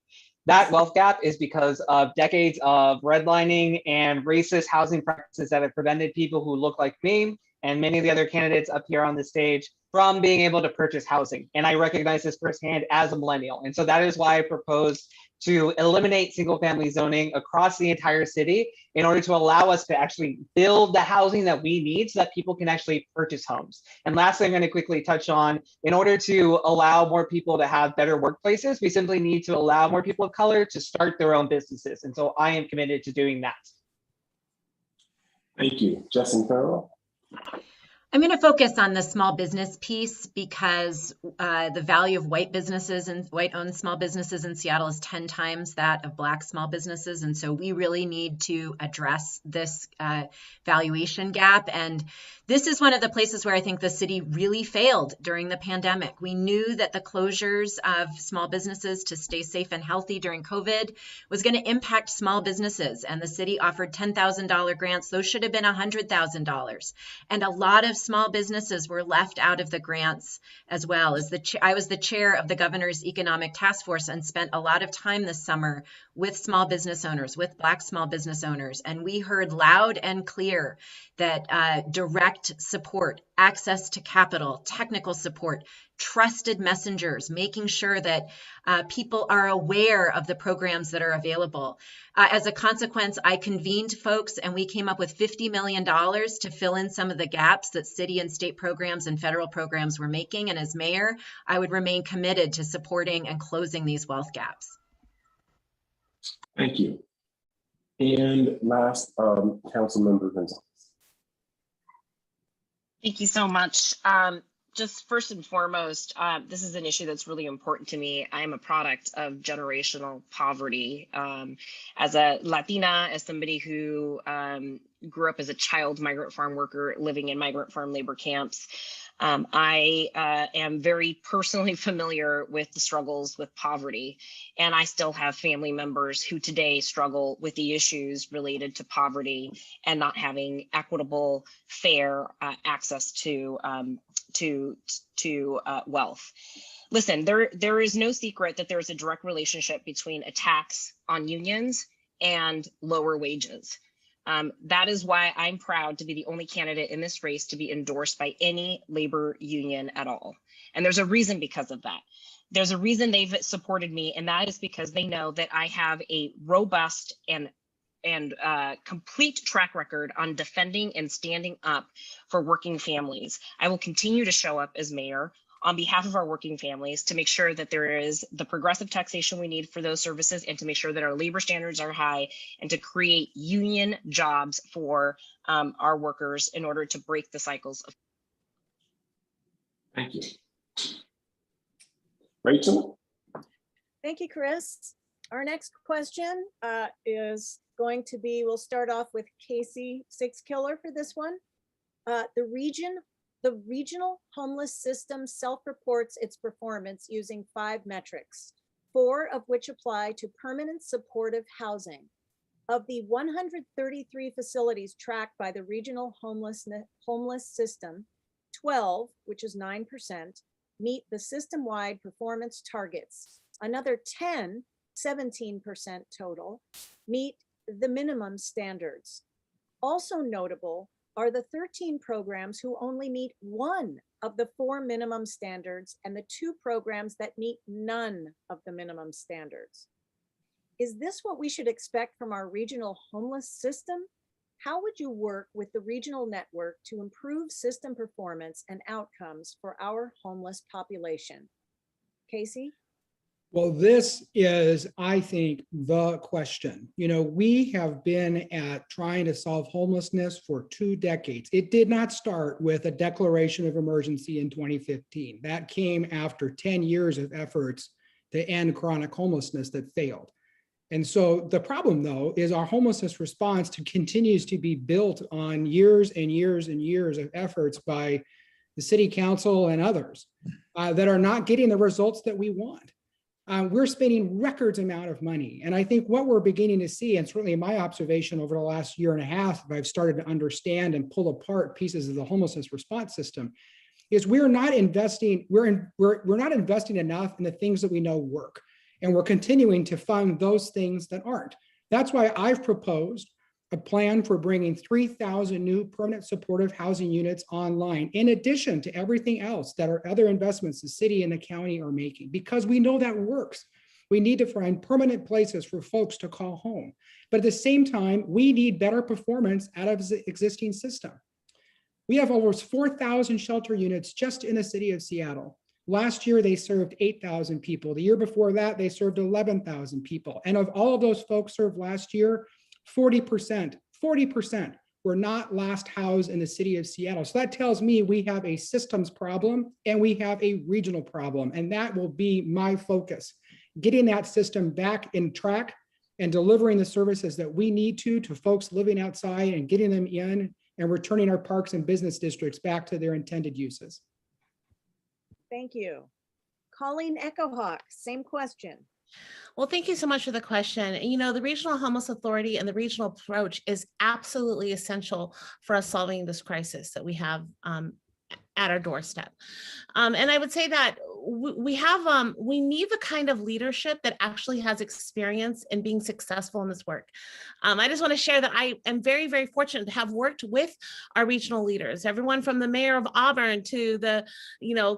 That wealth gap is because of decades of redlining and racist housing practices that have prevented people who look like me and many of the other candidates up here on the stage from being able to purchase housing. And I recognize this firsthand as a millennial. And so that is why I propose to eliminate single family zoning across the entire city in order to allow us to actually build the housing that we need so that people can actually purchase homes. And lastly, I'm going to quickly touch on, in order to allow more people to have better workplaces, we simply need to allow more people of color to start their own businesses. And so I am committed to doing that. Thank you. Justin Farrell. I'm going to focus on the small business piece because the value of white businesses and white-owned small businesses in Seattle is 10 times that of Black small businesses. And so we really need to address this valuation gap. And this is one of the places where I think the city really failed during the pandemic. We knew that the closures of small businesses to stay safe and healthy during COVID was going to impact small businesses. And the city offered $10,000 grants. Those should have been $100,000. And a lot of small businesses were left out of the grants as well. I was the chair of the governor's economic task force and spent a lot of time this summer with small business owners, with Black small business owners. And we heard loud and clear that direct support, access to capital, technical support, trusted messengers, making sure that people are aware of the programs that are available. As a consequence, I convened folks and we came up with $50 million to fill in some of the gaps that city and state programs and federal programs were making. And as mayor, I would remain committed to supporting and closing these wealth gaps. Thank you. And last, Councilmember Gonzalez. Thank you so much. Just first and foremost, this is an issue that's really important to me. I am a product of generational poverty. As a Latina, as somebody who grew up as a child migrant farm worker living in migrant farm labor camps, I am very personally familiar with the struggles with poverty, and I still have family members who today struggle with the issues related to poverty and not having equitable, fair access to wealth. Listen, there is no secret that there is a direct relationship between a tax on unions and lower wages. That is why I'm proud to be the only candidate in this race to be endorsed by any labor union at all. And there's a reason because of that. There's a reason they've supported me, and that is because they know that I have a robust and complete track record on defending and standing up for working families. I will continue to show up as mayor on behalf of our working families to make sure that there is the progressive taxation we need for those services and to make sure that our labor standards are high and to create union jobs for our workers in order to break the cycles of. Thank you. Rachel? Thank you, Chris. Our next question is going to be, we'll start off with Casey Sixkiller for this one. The regional homeless system self-reports its performance using 5 metrics, 4 of which apply to permanent supportive housing. Of the 133 facilities tracked by the regional homeless system, 12, which is 9%, meet the system-wide performance targets. Another 10, 17% total, meet the minimum standards. Also notable are the 13 programs who only meet 1 of the 4 minimum standards and the 2 programs that meet none of the minimum standards. Is this what we should expect from our regional homeless system? How would you work with the regional network to improve system performance and outcomes for our homeless population? Casey? Well, this is, I think, the question. You know, we have been at trying to solve homelessness for 2 decades. It did not start with a declaration of emergency in 2015. That came after 10 years of efforts to end chronic homelessness that failed. And so the problem, though, is our homelessness response continues to be built on years and years and years of efforts by the city council and others that are not getting the results that we want. We're spending records amount of money. And I think what we're beginning to see, and certainly my observation over the last year and a half, I've started to understand and pull apart pieces of the homelessness response system, is we're not investing enough in the things that we know work. And we're continuing to fund those things that aren't. That's why I've proposed a plan for bringing 3,000 new permanent supportive housing units online, in addition to everything else that are other investments the city and the county are making, because we know that works. We need to find permanent places for folks to call home. But at the same time, we need better performance out of the existing system. We have over 4,000 shelter units just in the city of Seattle. Last year, they served 8,000 people. The year before that, they served 11,000 people. And of all of those folks served last year, 40% were not last housed in the city of Seattle. So that tells me we have a systems problem and we have a regional problem. And that will be my focus, getting that system back in track and delivering the services that we need to folks living outside and getting them in and returning our parks and business districts back to their intended uses. Thank you. Colleen Echohawk, same question. Well, thank you so much for the question. You know, the Regional Homeless Authority and the regional approach is absolutely essential for us solving this crisis that we have at our doorstep. And I would say that we need the kind of leadership that actually has experience in being successful in this work. I just want to share that I am very, very fortunate to have worked with our regional leaders, everyone from the mayor of Auburn to the,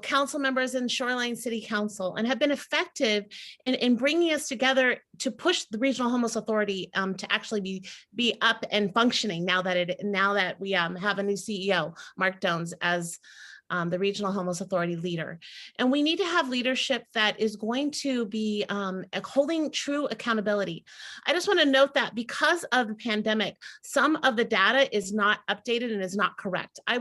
council members in Shoreline City Council, and have been effective in bringing us together to push the Regional Homeless Authority to actually be up and functioning now that we have a new CEO, Mark Dones, as the Regional Homeless Authority leader. And we need to have leadership that is going to be holding true accountability. I just want to note that because of the pandemic, some of the data is not updated and is not correct. I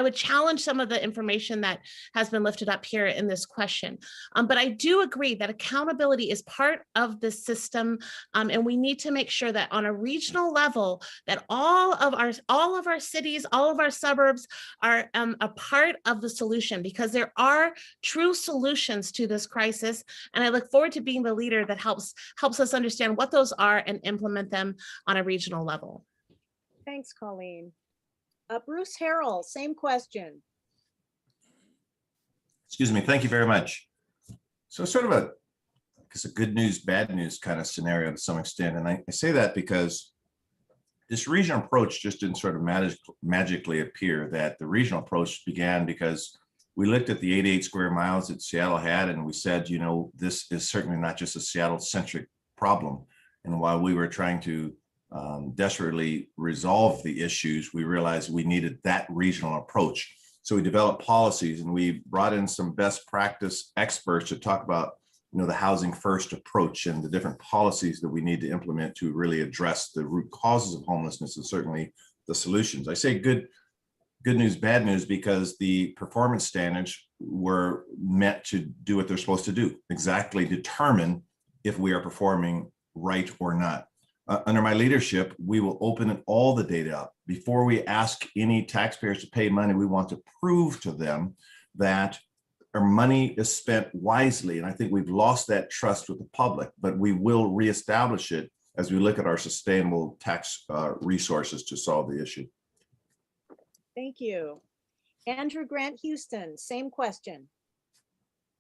would challenge some of the information that has been lifted up here in this question. But I do agree that accountability is part of the system. And we need to make sure that on a regional level, that all of our cities, all of our suburbs are a part of the solution, because there are true solutions to this crisis. And I look forward to being the leader that helps us understand what those are and implement them on a regional level. Thanks, Colleen. Bruce Harrell, same question. Excuse me. Thank you very much. So sort of a good news, bad news kind of scenario to some extent. And I say that because this regional approach just didn't sort of magically appear. That the regional approach began because we looked at the 88 square miles that Seattle had, and we said, this is certainly not just a Seattle-centric problem. And while we were trying to desperately resolve the issues, we realized we needed that regional approach. So we developed policies, and we brought in some best practice experts to talk about, the housing first approach and the different policies that we need to implement to really address the root causes of homelessness and certainly the solutions. I say good news, bad news, because the performance standards were meant to do what they're supposed to do, exactly determine if we are performing right or not. Under my leadership, we will open all the data up. Before we ask any taxpayers to pay money, we want to prove to them that our money is spent wisely. And I think we've lost that trust with the public, but we will reestablish it as we look at our sustainable tax resources to solve the issue. Thank you. Andrew Grant Houston, same question.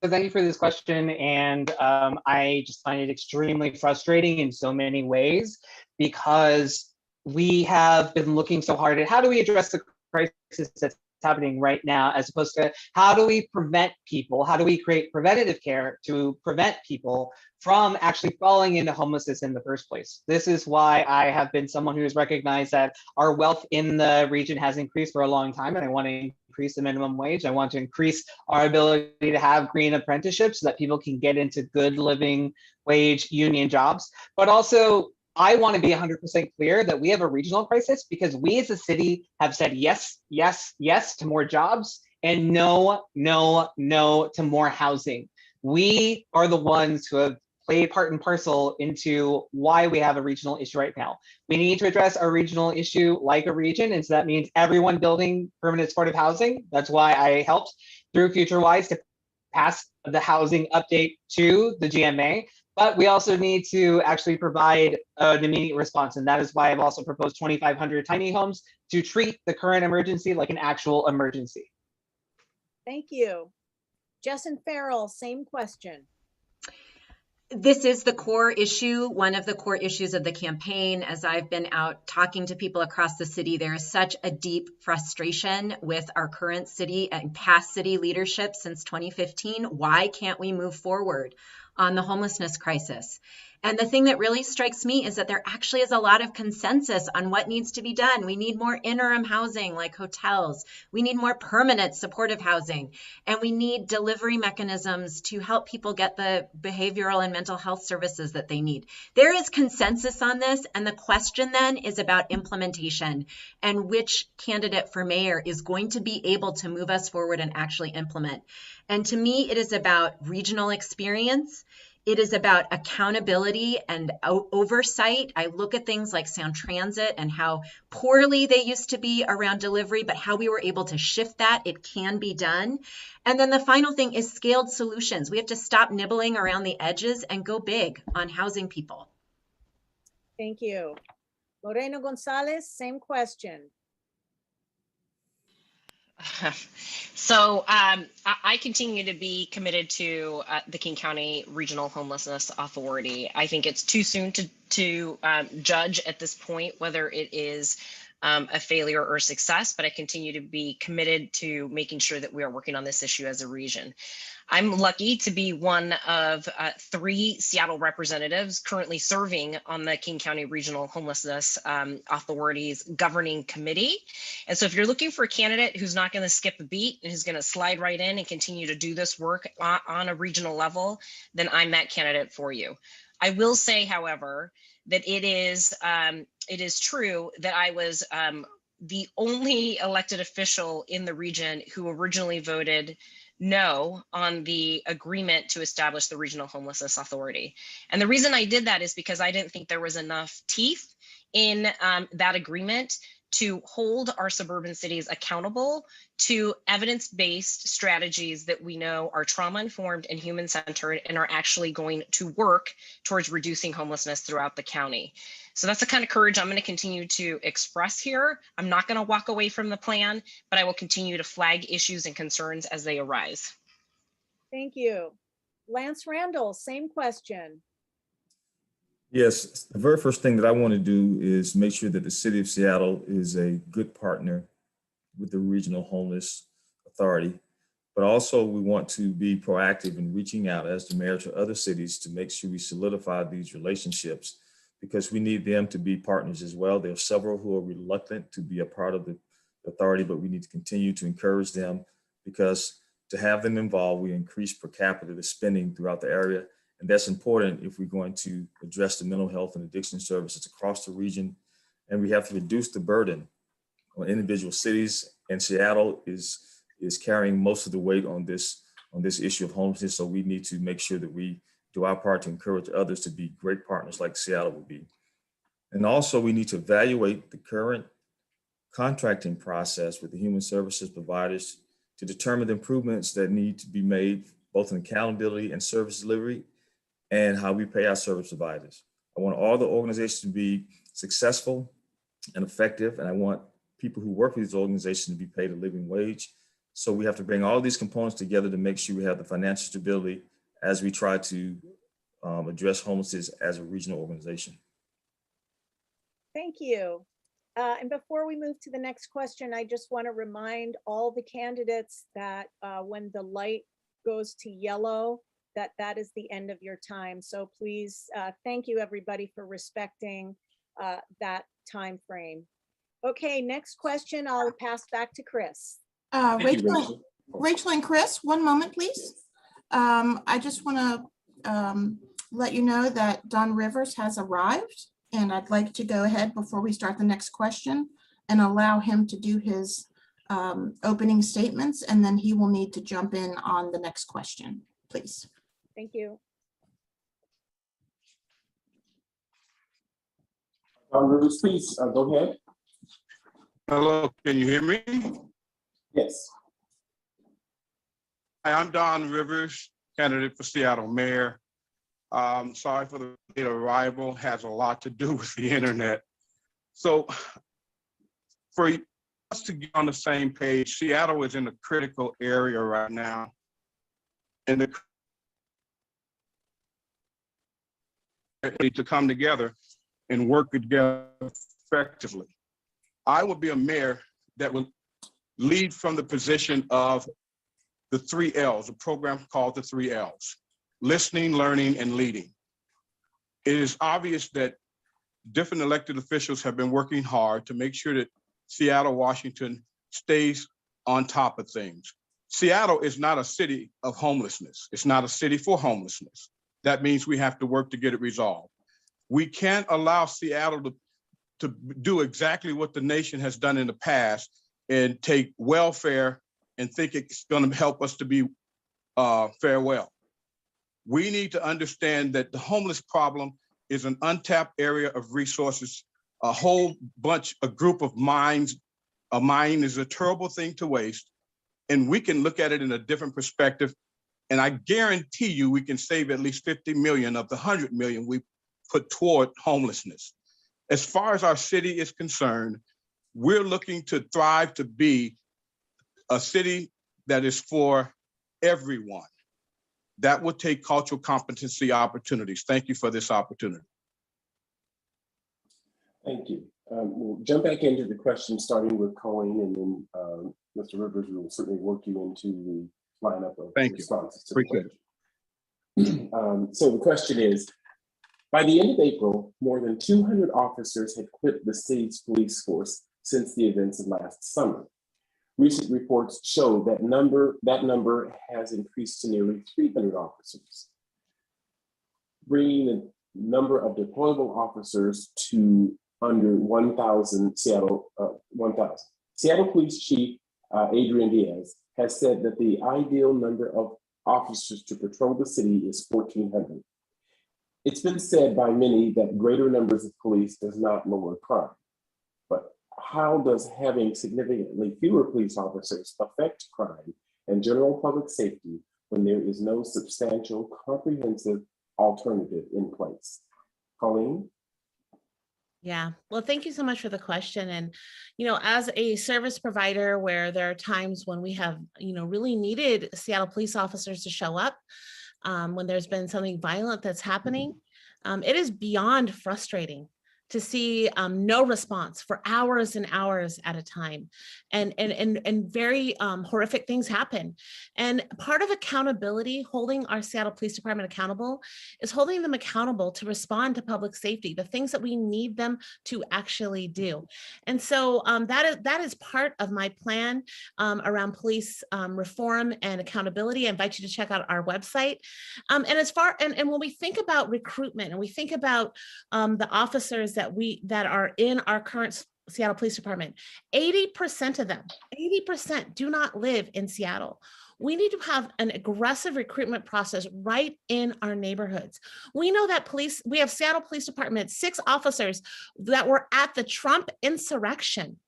So thank you for this question. And I just find it extremely frustrating in so many ways, because we have been looking so hard at how do we address the crisis that's happening right now, as opposed to how do we prevent people, how do we create preventative care to prevent people from actually falling into homelessness in the first place. This is why I have been someone who has recognized that our wealth in the region has increased for a long time, and I want to increase the minimum wage. I want to increase our ability to have green apprenticeships so that people can get into good living wage union jobs. But also, I want to be 100% clear that we have a regional crisis because we as a city have said yes, yes, yes to more jobs and no, no, no to more housing. We are the ones who have played part and parcel into why we have a regional issue right now. We need to address our regional issue like a region, and so that means everyone building permanent supportive housing. That's why I helped through FutureWise to pass the housing update to the GMA. But we also need to actually provide an immediate response. And that is why I've also proposed 2,500 tiny homes to treat the current emergency like an actual emergency. Thank you. Justin Farrell, same question. This is the core issue, one of the core issues of the campaign. As I've been out talking to people across the city, there is such a deep frustration with our current city and past city leadership since 2015. Why can't we move forward on the homelessness crisis? And the thing that really strikes me is that there actually is a lot of consensus on what needs to be done. We need more interim housing like hotels. We need more permanent supportive housing. And we need delivery mechanisms to help people get the behavioral and mental health services that they need. There is consensus on this. And the question then is about implementation and which candidate for mayor is going to be able to move us forward and actually implement. And to me, it is about regional experience. It is about accountability and oversight. I look at things like Sound Transit and how poorly they used to be around delivery, but how we were able to shift that. It can be done. And then the final thing is scaled solutions. We have to stop nibbling around the edges and go big on housing people. Thank you. Moreno Gonzalez, same question. So I continue to be committed to the King County Regional Homelessness Authority. I think it's too soon to judge at this point whether it is a failure or success, but I continue to be committed to making sure that we are working on this issue as a region. I'm lucky to be one of 3 Seattle representatives currently serving on the King County Regional Homelessness Authority's governing committee. And so if you're looking for a candidate who's not going to skip a beat and who's going to slide right in and continue to do this work on a regional level, then I'm that candidate for you. I will say, however, that it is true that I was the only elected official in the region who originally voted no on the agreement to establish the Regional Homelessness Authority. And the reason I did that is because I didn't think there was enough teeth in that agreement to hold our suburban cities accountable to evidence-based strategies that we know are trauma-informed and human-centered and are actually going to work towards reducing homelessness throughout the county. So that's the kind of courage I'm going to continue to express here. I'm not going to walk away from the plan, but I will continue to flag issues and concerns as they arise. Thank you. Lance Randall, same question. Yes, the very first thing that I want to do is make sure that the city of Seattle is a good partner with the Regional Homeless Authority, but also we want to be proactive in reaching out as the mayor to other cities to make sure we solidify these relationships, because we need them to be partners as well. There are several who are reluctant to be a part of the authority, but we need to continue to encourage them, because to have them involved, we increase per capita spending throughout the area. And that's important if we're going to address the mental health and addiction services across the region. And we have to reduce the burden on individual cities. And Seattle is carrying most of the weight on this issue of homelessness. So we need to make sure that we do our part to encourage others to be great partners like Seattle will be. And also we need to evaluate the current contracting process with the human services providers to determine the improvements that need to be made, both in accountability and service delivery, and how we pay our service providers. I want all the organizations to be successful and effective, and I want people who work with these organizations to be paid a living wage. So we have to bring all these components together to make sure we have the financial stability as we try to address homelessness as a regional organization. Thank you. And before we move to the next question, I just want to remind all the candidates that when the light goes to yellow, that is the end of your time. So please, thank you everybody for respecting that time frame. Okay, next question, I'll pass back to Chris. Rachel and Chris, one moment, please. I just want to let you know that Don Rivers has arrived, and I'd like to go ahead before we start the next question and allow him to do his opening statements, and then he will need to jump in on the next question, please. Thank you. Don Rivers, please go ahead. Hello, can you hear me? Yes. Hi, I'm Don Rivers, candidate for Seattle mayor. Sorry for the late arrival, has a lot to do with the internet. So for us to get on the same page, Seattle is in a critical area right now. And to come together and work together effectively. I will be a mayor that will lead from the position of the 3 L's, a program called the 3 L's, listening, learning, and leading. It is obvious that different elected officials have been working hard to make sure that Seattle, Washington stays on top of things. Seattle is not a city of homelessness. It's not a city for homelessness. That means we have to work to get it resolved. We can't allow Seattle to do exactly what the nation has done in the past and take welfare and think it's going to help us to be farewell. We need to understand that the homeless problem is an untapped area of resources, a whole bunch, a group of minds. A mind is a terrible thing to waste, and we can look at it in a different perspective. And I guarantee you we can save at least 50 million of the 100 million we put toward homelessness. As far as our city is concerned, we're looking to thrive to be a city that is for everyone. That will take cultural competency opportunities. Thank you for this opportunity. Thank you. We'll jump back into the question, starting with Colleen, and then Mr. Rivers will certainly work you into the lineup of responses to the question. So the question is, by the end of April, more than 200 officers had quit the city's police force since the events of last summer. Recent reports show that number has increased to nearly 300 officers, bringing the number of deployable officers to under 1,000 Seattle. Seattle Police Chief Adrian Diaz has said that the ideal number of officers to patrol the city is 1,400. It's been said by many that greater numbers of police does not lower crime. But how does having significantly fewer police officers affect crime and general public safety when there is no substantial, comprehensive alternative in place? Colleen? Yeah, well, thank you so much for the question. And, as a service provider where there are times when we have, really needed Seattle police officers to show up, when there's been something violent that's happening, it is beyond frustrating to see no response for hours and hours at a time, and very horrific things happen. And part of accountability, holding our Seattle Police Department accountable, is holding them accountable to respond to public safety, the things that we need them to actually do. And so that is part of my plan around police reform and accountability. I invite you to check out our website. And when we think about recruitment and we think about the officers that are in our current Seattle Police Department, 80% of them, 80% do not live in Seattle. We need to have an aggressive recruitment process right in our neighborhoods. We know that we have Seattle Police Department, 6 officers that were at the Trump insurrection.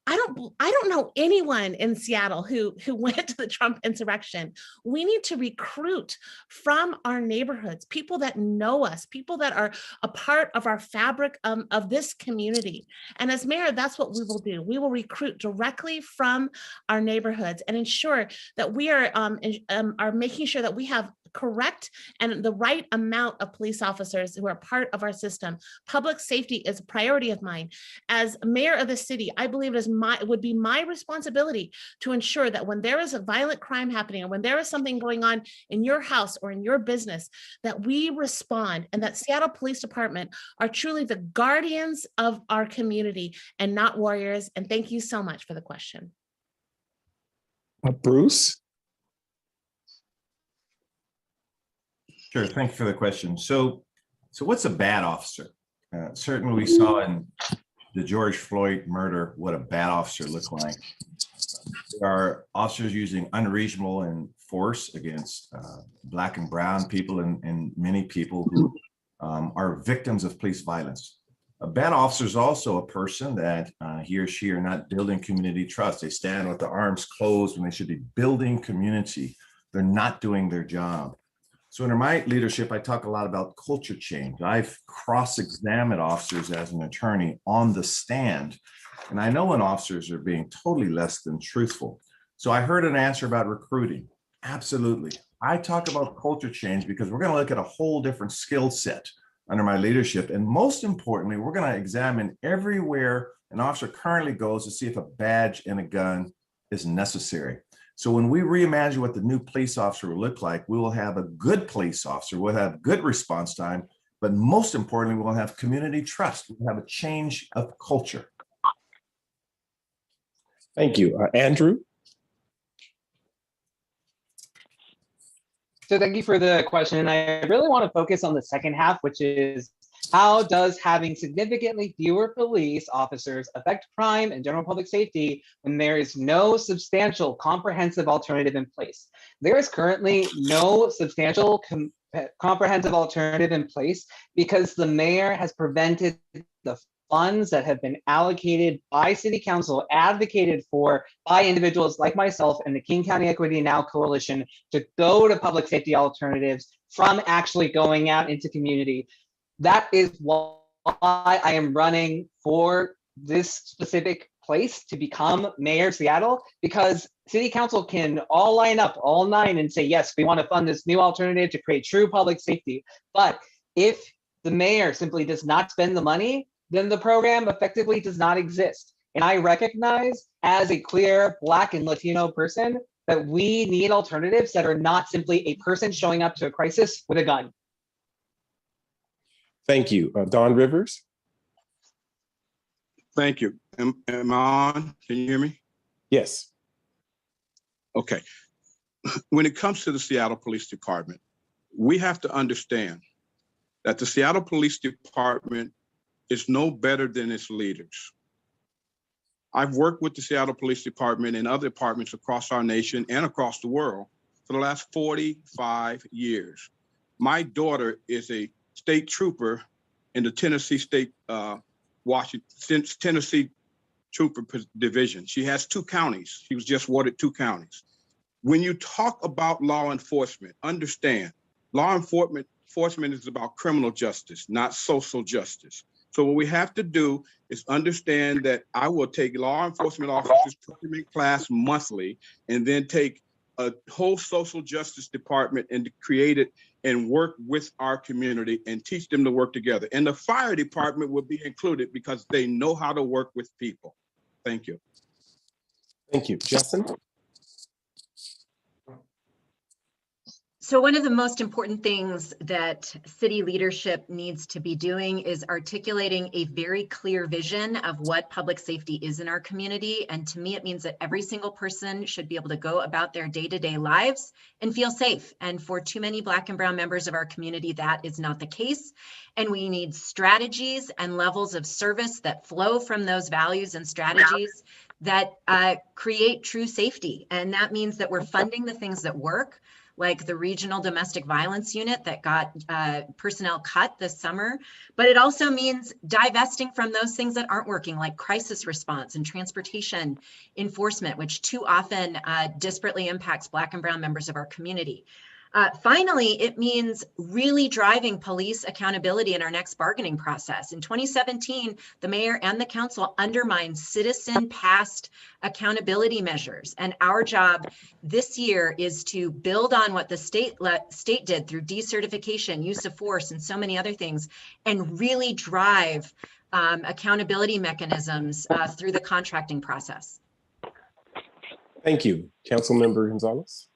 I don't know anyone in Seattle who went to the Trump insurrection. We need to recruit from our neighborhoods, people that know us, people that are a part of our fabric of this community. And as mayor, that's what we will do. We will recruit directly from our neighborhoods and ensure that we are making sure that we have correct and the right amount of police officers who are part of our system. Public safety is a priority of mine. As mayor of the city, I believe it would be my responsibility to ensure that when there is a violent crime happening, or when there is something going on in your house or in your business, that we respond, and that Seattle Police Department are truly the guardians of our community and not warriors. And thank you so much for the question. Bruce? Sure, thank you for the question. So what's a bad officer? Certainly we saw in the George Floyd murder what a bad officer looked like. There are officers using unreasonable force against Black and brown people and many people who are victims of police violence. A bad officer is also a person that he or she are not building community trust. They stand with their arms closed when they should be building community. They're not doing their job. So under my leadership, I talk a lot about culture change. I've cross-examined officers as an attorney on the stand, and I know when officers are being totally less than truthful. So I heard an answer about recruiting. Absolutely. I talk about culture change because we're going to look at a whole different skill set under my leadership. And most importantly, we're going to examine everywhere an officer currently goes to see if a badge and a gun is necessary. So when we reimagine what the new police officer will look like, we will have a good police officer, we'll have good response time, but most importantly, we'll have community trust. We'll have a change of culture. Thank you. Andrew? So thank you for the question. I really want to focus on the second half, which is how does having significantly fewer police officers affect crime and general public safety when there is no substantial comprehensive alternative in place? There is currently no substantial comprehensive alternative in place because the mayor has prevented the funds that have been allocated by City Council, advocated for by individuals like myself and the King County Equity Now Coalition to go to public safety alternatives from actually going out into community. That is why I am running for this specific place to become Mayor of Seattle, because City Council can all line up, all 9, and say, yes, we want to fund this new alternative to create true public safety. But if the mayor simply does not spend the money, then the program effectively does not exist. And I recognize as a clear Black and Latino person that we need alternatives that are not simply a person showing up to a crisis with a gun. Thank you. Dawn Rivers? Thank you. Am I on? Can you hear me? Yes. Okay. When it comes to the Seattle Police Department, we have to understand that the Seattle Police Department is no better than its leaders. I've worked with the Seattle Police Department and other departments across our nation and across the world for the last 45 years. My daughter is a state trooper in the Tennessee State Tennessee Trooper Division. She has 2 counties. She was just awarded 2 counties. When you talk about law enforcement, understand law enforcement is about criminal justice, not social justice. So what we have to do is understand that I will take law enforcement officers procurement class monthly and then take a whole social justice department and create it and work with our community and teach them to work together. And the fire department will be included because they know how to work with people. Thank you. Thank you. Justin? So one of the most important things that city leadership needs to be doing is articulating a very clear vision of what public safety is in our community. And to me, it means that every single person should be able to go about their day-to-day lives and feel safe. And for too many Black and brown members of our community, that is not the case. And we need strategies and levels of service that flow from those values and strategies that create true safety. And that means that we're funding the things that work, like the Regional Domestic Violence Unit that got personnel cut this summer. But it also means divesting from those things that aren't working, like crisis response and transportation enforcement, which too often disparately impacts Black and brown members of our community. Finally, it means really driving police accountability in our next bargaining process. In 2017, the mayor and the council undermined citizen-passed accountability measures. And our job this year is to build on what the state did through decertification, use of force, and so many other things, and really drive accountability mechanisms through the contracting process. Thank you. Councilmember Gonzalez?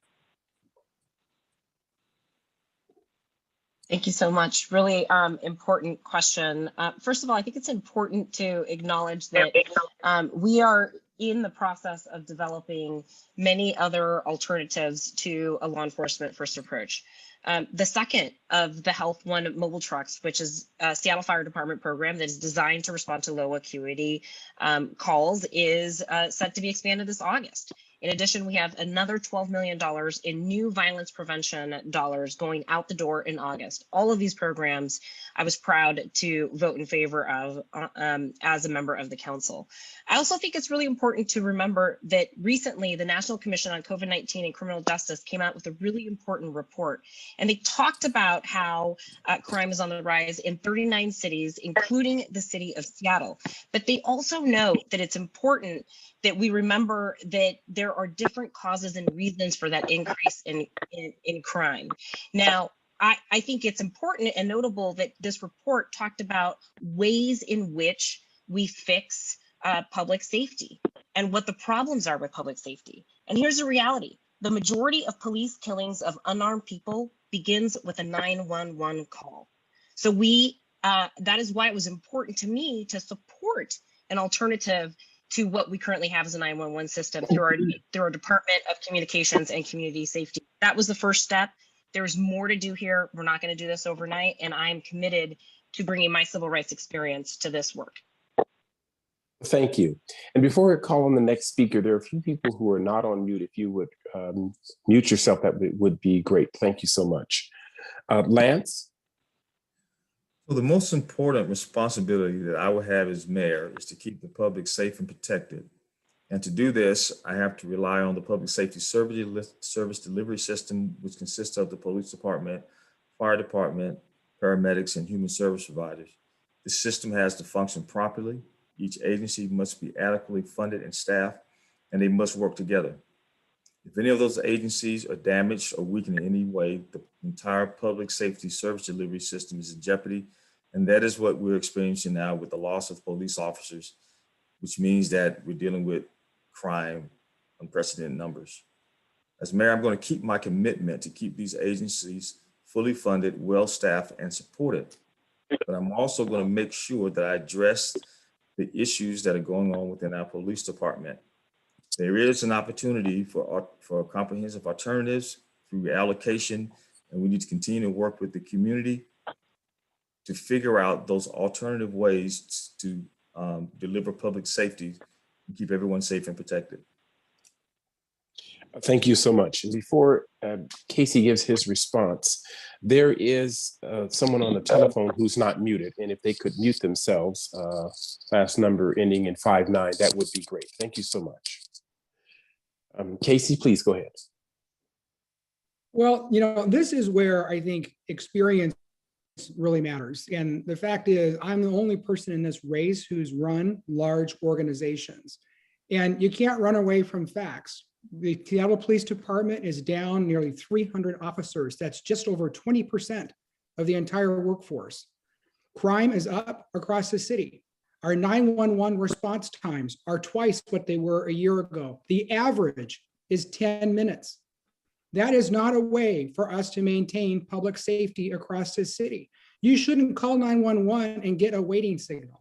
Thank you so much. Really important question. First of all, I think it's important to acknowledge that we are in the process of developing many other alternatives to a law enforcement first approach. The second of the Health One mobile trucks, which is a Seattle Fire Department program that is designed to respond to low acuity calls, is set to be expanded this August. In addition, we have another $12 million in new violence prevention dollars going out the door in August. All of these programs I was proud to vote in favor of as a member of the council. I also think it's really important to remember that recently the National Commission on COVID-19 and Criminal Justice came out with a really important report. And they talked about how crime is on the rise in 39 cities, including the city of Seattle. But they also note that it's important that we remember that there are different causes and reasons for that increase in crime. Now, I think it's important and notable that this report talked about ways in which we fix public safety and what the problems are with public safety. And here's the reality. The majority of police killings of unarmed people begins with a 911 call. So that is why it was important to me to support an alternative to what we currently have as a 911 system through our Department of Communications and Community Safety. That was the first step. There's more to do here. We're not going to do this overnight, and I'm committed to bringing my civil rights experience to this work. Thank you. And before I call on the next speaker, there are a few people who are not on mute. If you would mute yourself, that would be great. Thank you so much. Lance? Well, the most important responsibility that I will have as mayor is to keep the public safe and protected. And to do this, I have to rely on the public safety service delivery system, which consists of the police department, fire department, paramedics, and human service providers. The system has to function properly. Each agency must be adequately funded and staffed, and they must work together. If any of those agencies are damaged or weakened in any way, the entire public safety service delivery system is in jeopardy. And that is what we're experiencing now with the loss of police officers, which means that we're dealing with crime, unprecedented numbers. As mayor, I'm going to keep my commitment to keep these agencies fully funded, well-staffed, and supported. But I'm also going to make sure that I address the issues that are going on within our police department. There is an opportunity for comprehensive alternatives through allocation, and we need to continue to work with the community to figure out those alternative ways to deliver public safety and keep everyone safe and protected. Thank you so much. And before Casey gives his response, there is someone on the telephone who's not muted. And if they could mute themselves, last number ending in 59, that would be great. Thank you so much. Casey, please go ahead. Well, this is where I think experience really matters. And the fact is, I'm the only person in this race who's run large organizations. And you can't run away from facts. The Seattle Police Department is down nearly 300 officers. That's just over 20% of the entire workforce. Crime is up across the city. Our 911 response times are twice what they were a year ago. The average is 10 minutes. That is not a way for us to maintain public safety across the city. You shouldn't call 911 and get a waiting signal.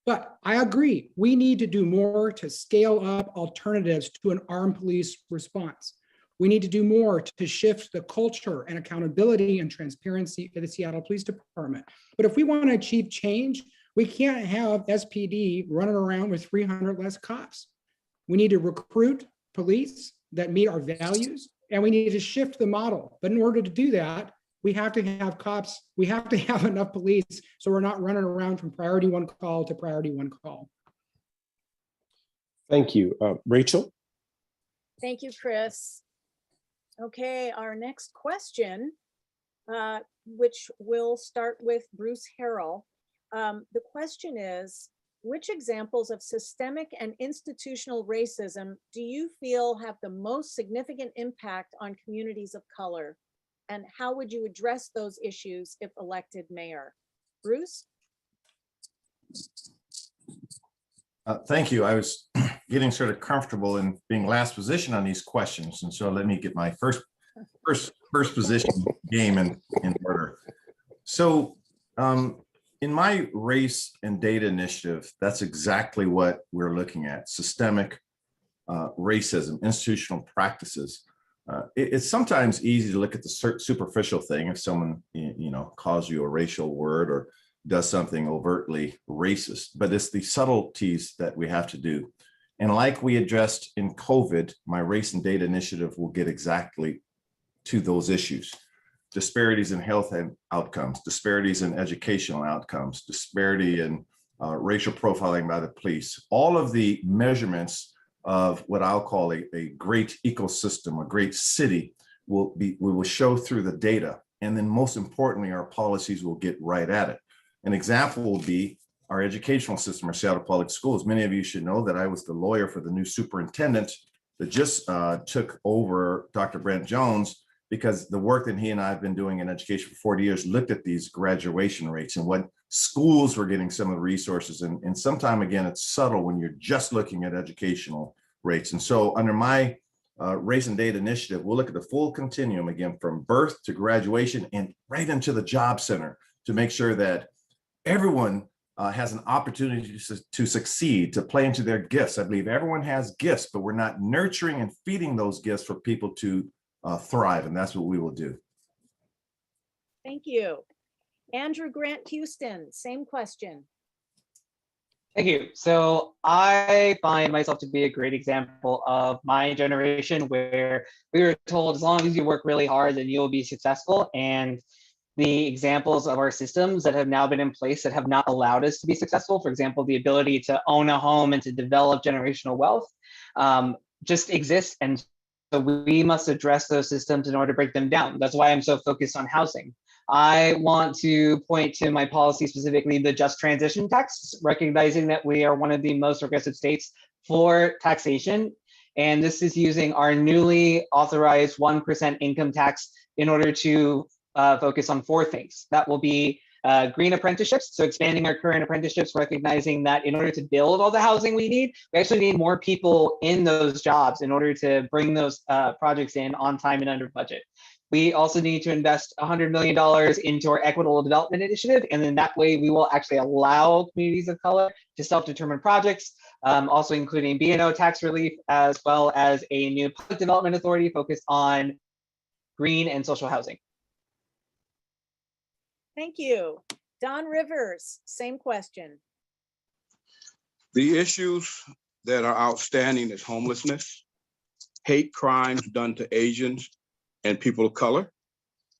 But I agree, we need to do more to scale up alternatives to an armed police response. We need to do more to shift the culture and accountability and transparency of the Seattle Police Department. But if we want to achieve change, we can't have SPD running around with 300 less cops. We need to recruit police that meet our values, and we need to shift the model. But in order to do that, we have to have cops, we have to have enough police so we're not running around from priority one call to priority one call. Thank you. Rachel? Thank you, Chris. Okay, our next question, which will start with Bruce Harrell. The question is, which examples of systemic and institutional racism do you feel have the most significant impact on communities of color? And how would you address those issues if elected mayor? Bruce? Thank you. I was getting sort of comfortable in being last position on these questions. And so let me get my first position game in order. So in my race and data initiative, that's exactly what we're looking at: systemic racism, institutional practices. It's sometimes easy to look at the superficial thing if someone calls you a racial word or does something overtly racist, but it's the subtleties that we have to do. And like we addressed in COVID, my race and data initiative will get exactly to those issues: disparities in health and outcomes, disparities in educational outcomes, disparity in racial profiling by the police. All of the measurements of what I'll call a great ecosystem, a great city, we will show through the data. And then most importantly, our policies will get right at it. An example will be our educational system, our Seattle Public Schools. Many of you should know that I was the lawyer for the new superintendent that just took over Dr. Brent Jones because the work that he and I have been doing in education for 40 years looked at these graduation rates and what schools were getting some of the resources. And sometime, again, it's subtle when you're just looking at educational rates. And so under my Race and Data initiative, we'll look at the full continuum, again, from birth to graduation and right into the job center to make sure that everyone has an opportunity to succeed, to play into their gifts. I believe everyone has gifts, but we're not nurturing and feeding those gifts for people to thrive. And that's what we will do. Thank you. Andrew Grant Houston, same question. Thank you. So I find myself to be a great example of my generation where we were told as long as you work really hard, then you'll be successful. And the examples of our systems that have now been in place that have not allowed us to be successful, for example, the ability to own a home and to develop generational wealth, just exist. And so we must address those systems in order to break them down. That's why I'm so focused on housing. I want to point to my policy, specifically the just transition tax, recognizing that we are one of the most progressive states for taxation. And this is using our newly authorized 1% income tax in order to focus on 4 things. That will be green apprenticeships, so expanding our current apprenticeships, recognizing that in order to build all the housing we need, we actually need more people in those jobs in order to bring those projects in on time and under budget. We also need to invest $100 million into our equitable development initiative, and then that way we will actually allow communities of color to self-determine projects, also including B&O tax relief, as well as a new public development authority focused on green and social housing. Thank you. Don Rivers, same question. The issues that are outstanding is homelessness, hate crimes done to Asians and people of color,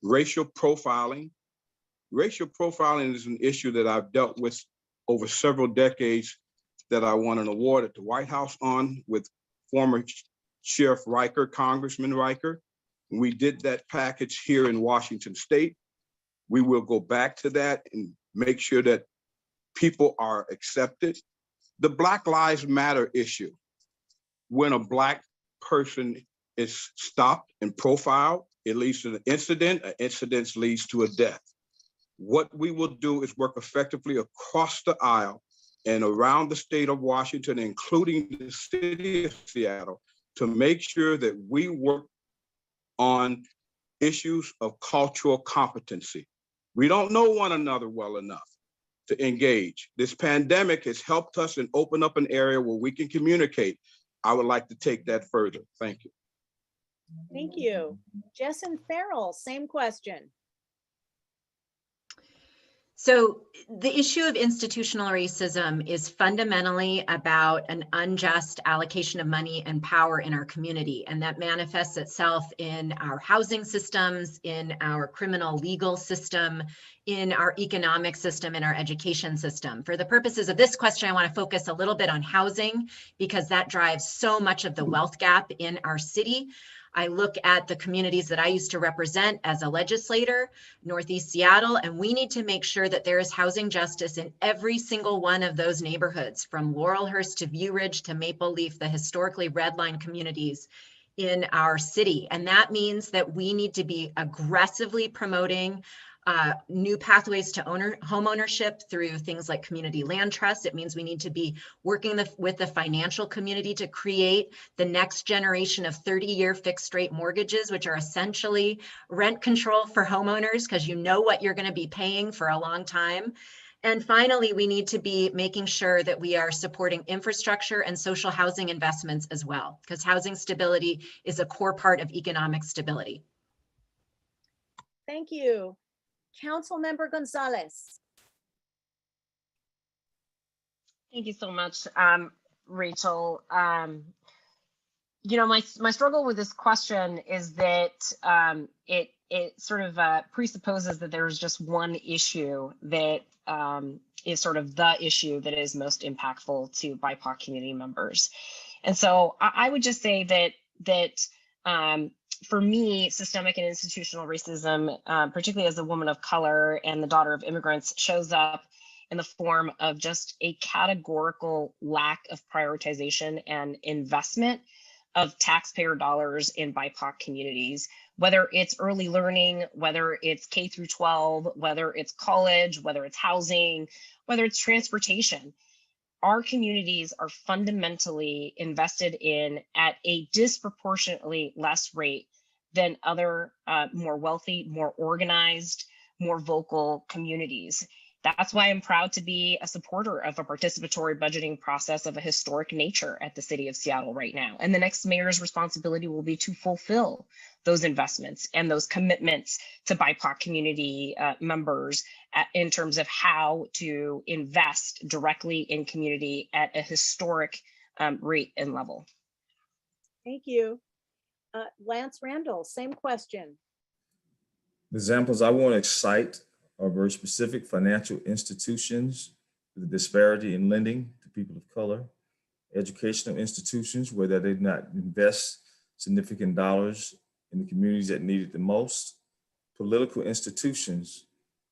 racial profiling. Racial profiling is an issue that I've dealt with over several decades that I won an award at the White House on with former Sheriff Riker, Congressman Riker. We did that package here in Washington State. We will go back to that and make sure that people are accepted. The Black Lives Matter issue, when a Black person is stopped and profiled, it leads to an incident leads to a death. What we will do is work effectively across the aisle and around the state of Washington, including the city of Seattle, to make sure that we work on issues of cultural competency. We don't know one another well enough to engage. This pandemic has helped us and open up an area where we can communicate. I would like to take that further. Thank you. Thank you. Jessen Farrell, same question. So the issue of institutional racism is fundamentally about an unjust allocation of money and power in our community. And that manifests itself in our housing systems, in our criminal legal system, in our economic system, in our education system. For the purposes of this question, I want to focus a little bit on housing because that drives so much of the wealth gap in our city. I look at the communities that I used to represent as a legislator, Northeast Seattle, and we need to make sure that there is housing justice in every single one of those neighborhoods, from Laurelhurst to View Ridge to Maple Leaf, the historically redline communities in our city. And that means that we need to be aggressively promoting new pathways to home ownership through things like community land trusts. It means we need to be working with the financial community to create the next generation of 30-year fixed rate mortgages, which are essentially rent control for homeowners because you know what you're going to be paying for a long time. And finally, we need to be making sure that we are supporting infrastructure and social housing investments as well, because housing stability is a core part of economic stability. Thank you. Councilmember Gonzalez. Thank you so much, Rachel. You know, my struggle with this question is that it sort of presupposes that there's just one issue that is sort of the issue that is most impactful to BIPOC community members. And so I would just say that for me, systemic and institutional racism, particularly as a woman of color and the daughter of immigrants, shows up in the form of just a categorical lack of prioritization and investment of taxpayer dollars in BIPOC communities, whether it's early learning, whether it's K through 12, whether it's college, whether it's housing, whether it's transportation. Our communities are fundamentally invested in at a disproportionately less rate than other more wealthy, more organized, more vocal communities. That's why I'm proud to be a supporter of a participatory budgeting process of a historic nature at the city of Seattle right now. And the next mayor's responsibility will be to fulfill those investments and those commitments to BIPOC community members in terms of how to invest directly in community at a historic rate and level. Thank you. Lance Randall, same question. The examples I want to cite are very specific: financial institutions, the disparity in lending to people of color, educational institutions where they did not invest significant dollars in the communities that need it the most, political institutions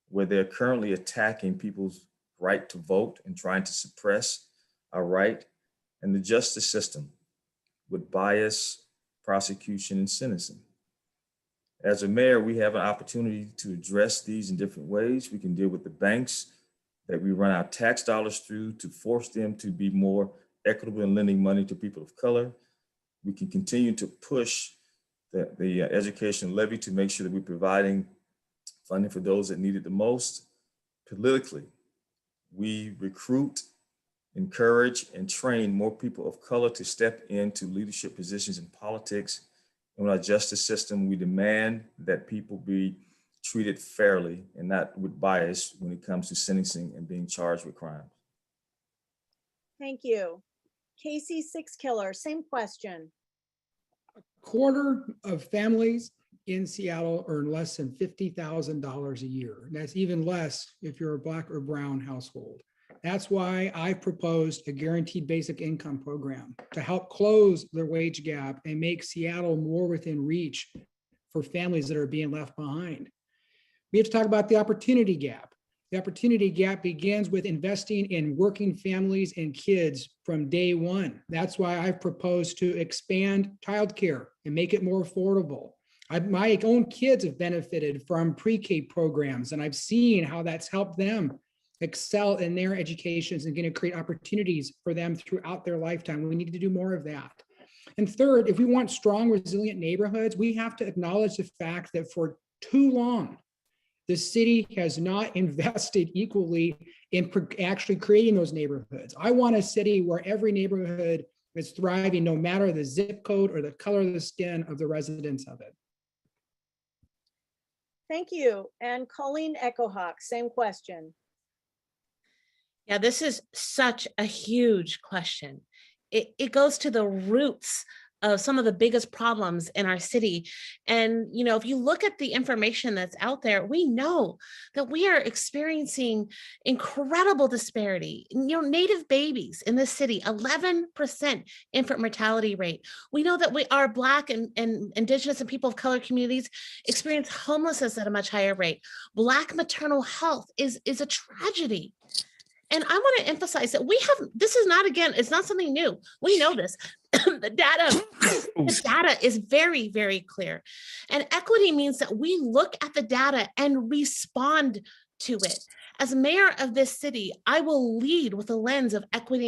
where they're currently attacking people's right to vote and trying to suppress our right, and the justice system with bias, prosecution, and sentencing. As a mayor, we have an opportunity to address these in different ways. We can deal with the banks that we run our tax dollars through to force them to be more equitable in lending money to people of color. We can continue to push the education levy to make sure that we're providing funding for those that need it the most. Politically, we recruit, encourage, and train more people of color to step into leadership positions in politics. And with our justice system, we demand that people be treated fairly and not with bias when it comes to sentencing and being charged with crimes. Thank you. Casey Sixkiller, same question. A quarter of families in Seattle earn less than $50,000 a year. And that's even less if you're a Black or brown household. That's why I proposed a guaranteed basic income program to help close the wage gap and make Seattle more within reach for families that are being left behind. We have to talk about the opportunity gap. The opportunity gap begins with investing in working families and kids from day one. That's why I've proposed to expand childcare and make it more affordable. My own kids have benefited from pre-K programs, and I've seen how that's helped them excel in their educations and going to create opportunities for them throughout their lifetime. We need to do more of that. And third, if we want strong, resilient neighborhoods, we have to acknowledge the fact that for too long, the city has not invested equally in actually creating those neighborhoods. I want a city where every neighborhood is thriving, no matter the zip code or the color of the skin of the residents of it. Thank you. And Colleen Echohawk, same question. Yeah, this is such a huge question. It goes to the roots of some of the biggest problems in our city. And, you know, if you look at the information that's out there, we know that we are experiencing incredible disparity. You know, Native babies in this city, 11% infant mortality rate. We know that our Black and Indigenous and people of color communities experience homelessness at a much higher rate. Black maternal health is a tragedy. And I want to emphasize that this is not, again, it's not something new. We know this. The data is very, very clear. And equity means that we look at the data and respond to it. As mayor of this city, I will lead with a lens of equity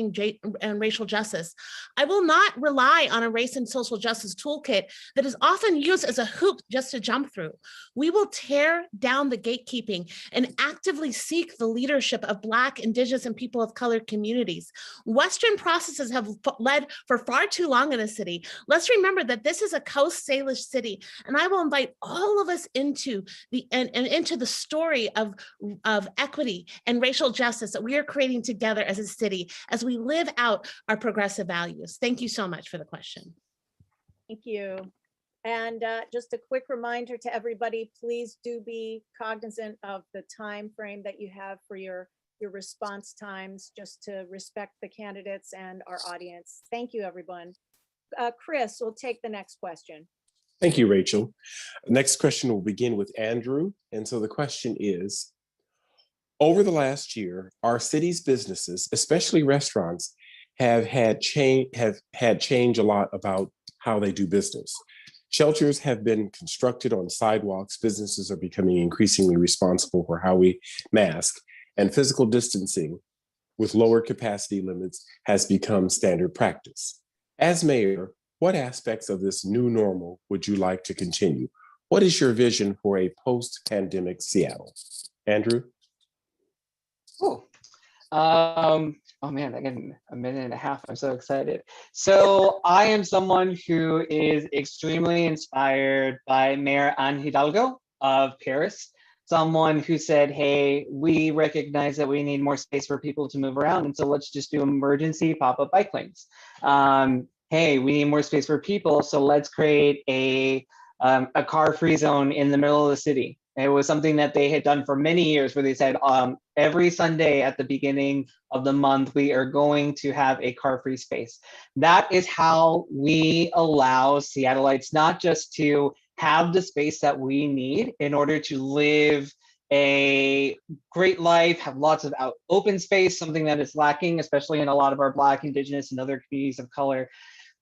and racial justice. I will not rely on a race and social justice toolkit that is often used as a hoop just to jump through. We will tear down the gatekeeping and actively seek the leadership of Black, Indigenous, and people of color communities. Western processes have led for far too long in the city. Let's remember that this is a Coast Salish city, and I will invite all of us into the story of equity and racial justice that we are creating together as a city as we live out our progressive values. Thank you so much for the question. Thank you. And just a quick reminder to everybody, please do be cognizant of the time frame that you have for your response times, just to respect the candidates and our audience. Thank you, everyone. Chris, we'll take the next question. Thank you, Rachel. Next question will begin with Andrew. And so the question is, over the last year, our city's businesses, especially restaurants, have had change a lot about how they do business. Shelters have been constructed on sidewalks. Businesses are becoming increasingly responsible for how we mask, and physical distancing with lower capacity limits has become standard practice. As mayor, what aspects of this new normal would you like to continue? What is your vision for a post-pandemic Seattle? Andrew? Cool. Oh man, again, a minute and a half. I'm so excited. So I am someone who is extremely inspired by Mayor Anne Hidalgo of Paris, someone who said, hey, we recognize that we need more space for people to move around. And so let's just do emergency pop-up bike lanes. Hey, we need more space for people. So let's create a car-free zone in the middle of the city. It was something that they had done for many years where they said every Sunday at the beginning of the month, we are going to have a car-free space. That is how we allow Seattleites not just to have the space that we need in order to live a great life, have lots of open space, something that is lacking, especially in a lot of our Black, Indigenous, and other communities of color.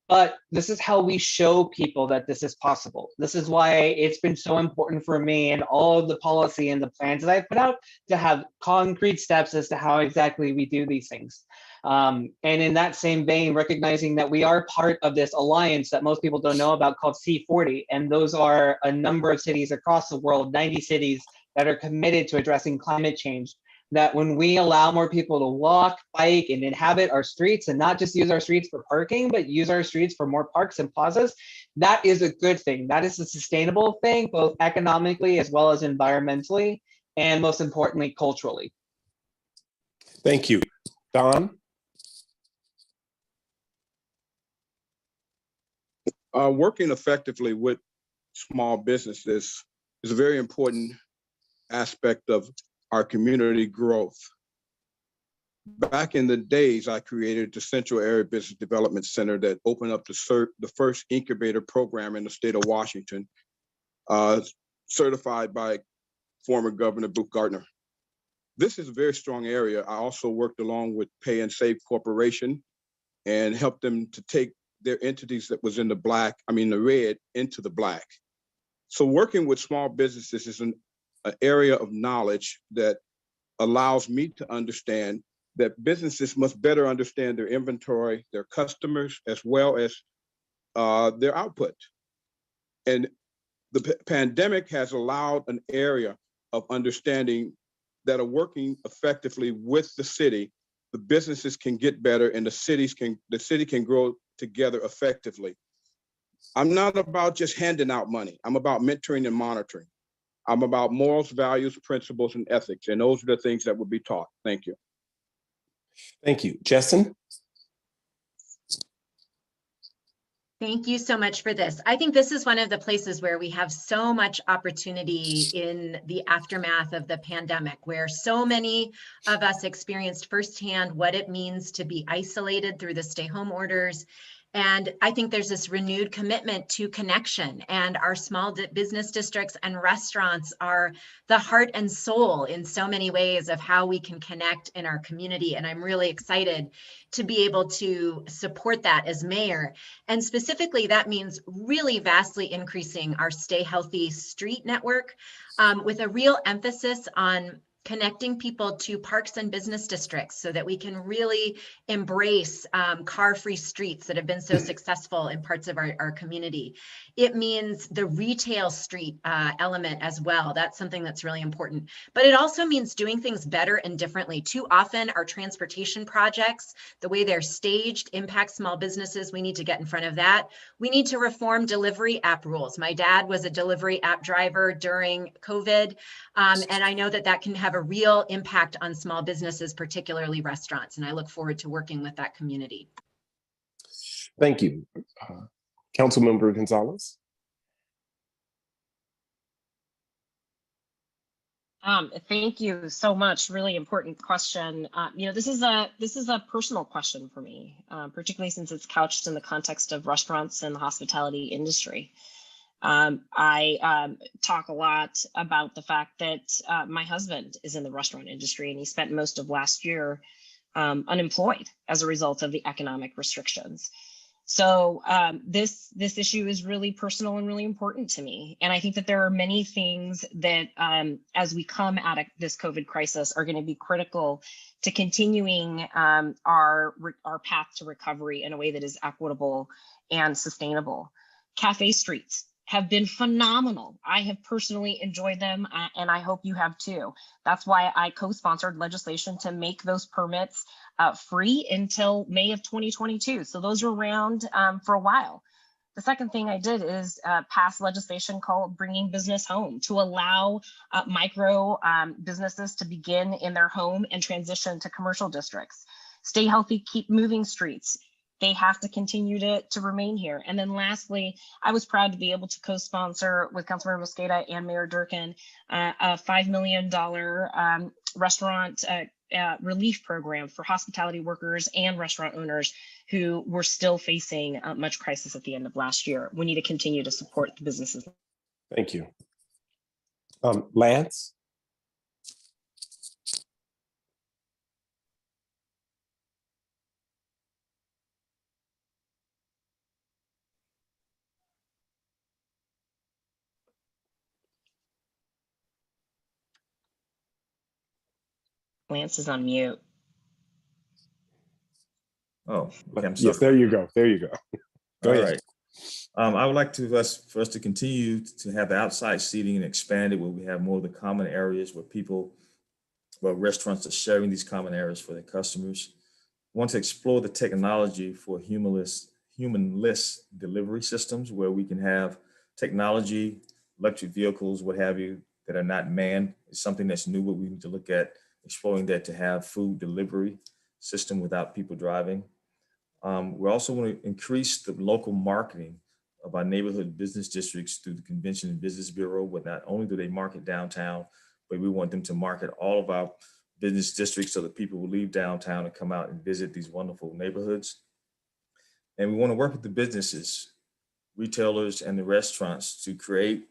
But this is how we show people that this is possible. This is why it's been so important for me and all of the policy and the plans that I've put out to have concrete steps as to how exactly we do these things. And in that same vein, recognizing that we are part of this alliance that most people don't know about called C40. And those are a number of cities across the world, 90 cities that are committed to addressing climate change. That when we allow more people to walk, bike, and inhabit our streets, and not just use our streets for parking, but use our streets for more parks and plazas, that is a good thing. That is a sustainable thing, both economically as well as environmentally, and most importantly, culturally. Thank you. Don? Working effectively with small businesses is a very important aspect of our community growth. Back in the days, I created the Central Area Business Development Center that opened up the first incubator program in the state of Washington, certified by former Governor Brooke Gardner. This is a very strong area. I also worked along with Pay and Save Corporation and helped them to take their entities that was in the red into the black. So working with small businesses is an area of knowledge that allows me to understand that businesses must better understand their inventory, their customers, as well as their output. And the pandemic has allowed an area of understanding that are working effectively with the city, the businesses can get better and the city can grow together effectively. I'm not about just handing out money. I'm about mentoring and monitoring. I'm about morals, values, principles, and ethics. And those are the things that will be taught. Thank you. Thank you. Justin? Thank you so much for this. I think this is one of the places where we have so much opportunity in the aftermath of the pandemic, where so many of us experienced firsthand what it means to be isolated through the stay home orders. And I think there's this renewed commitment to connection, and our small business districts and restaurants are the heart and soul in so many ways of how we can connect in our community. And I'm really excited to be able to support that as mayor. And specifically, that means really vastly increasing our Stay Healthy Street network with a real emphasis on connecting people to parks and business districts so that we can really embrace car-free streets that have been so successful in parts of our community. It means the retail street element as well. That's something that's really important. But it also means doing things better and differently. Too often our transportation projects, the way they're staged, impact small businesses. We need to get in front of that. We need to reform delivery app rules. My dad was a delivery app driver during COVID, and I know that that can have a real impact on small businesses, particularly restaurants. And I look forward to working with that community. Thank you. Councilmember Gonzalez. Thank you so much. Really important question. This is a personal question for me, particularly since it's couched in the context of restaurants and the hospitality industry. I talk a lot about the fact that my husband is in the restaurant industry and he spent most of last year unemployed as a result of the economic restrictions. So this issue is really personal and really important to me. And I think that there are many things that as we come out of this COVID crisis are going to be critical to continuing our path to recovery in a way that is equitable and sustainable. Cafe streets have been phenomenal. I have personally enjoyed them, and I hope you have too. That's why I co-sponsored legislation to make those permits free until May of 2022. So those were around for a while. The second thing I did is pass legislation called Bringing Business Home to allow micro businesses to begin in their home and transition to commercial districts. Stay healthy, keep moving streets. They have to continue to remain here. And then lastly, I was proud to be able to co-sponsor with Councilmember Mosqueda and Mayor Durkin a $5 million restaurant relief program for hospitality workers and restaurant owners who were still facing much crisis at the end of last year. We need to continue to support the businesses. Thank you. Lance? Lance is on mute. Oh, okay, I'm Yes, sorry. there you go. There you go. Go All ahead. right. I would like for us to continue to have the outside seating and expand it where we have more of the common areas where restaurants are sharing these common areas for their customers. We want to explore the technology for humanless delivery systems where we can have technology, electric vehicles, what have you, that are not manned. It's something that's new, but we need to look at exploring that to have food delivery system without people driving. We also want to increase the local marketing of our neighborhood business districts through the Convention and Business Bureau, where not only do they market downtown, but we want them to market all of our business districts so that people will leave downtown and come out and visit these wonderful neighborhoods. And we want to work with the businesses, retailers, and the restaurants to create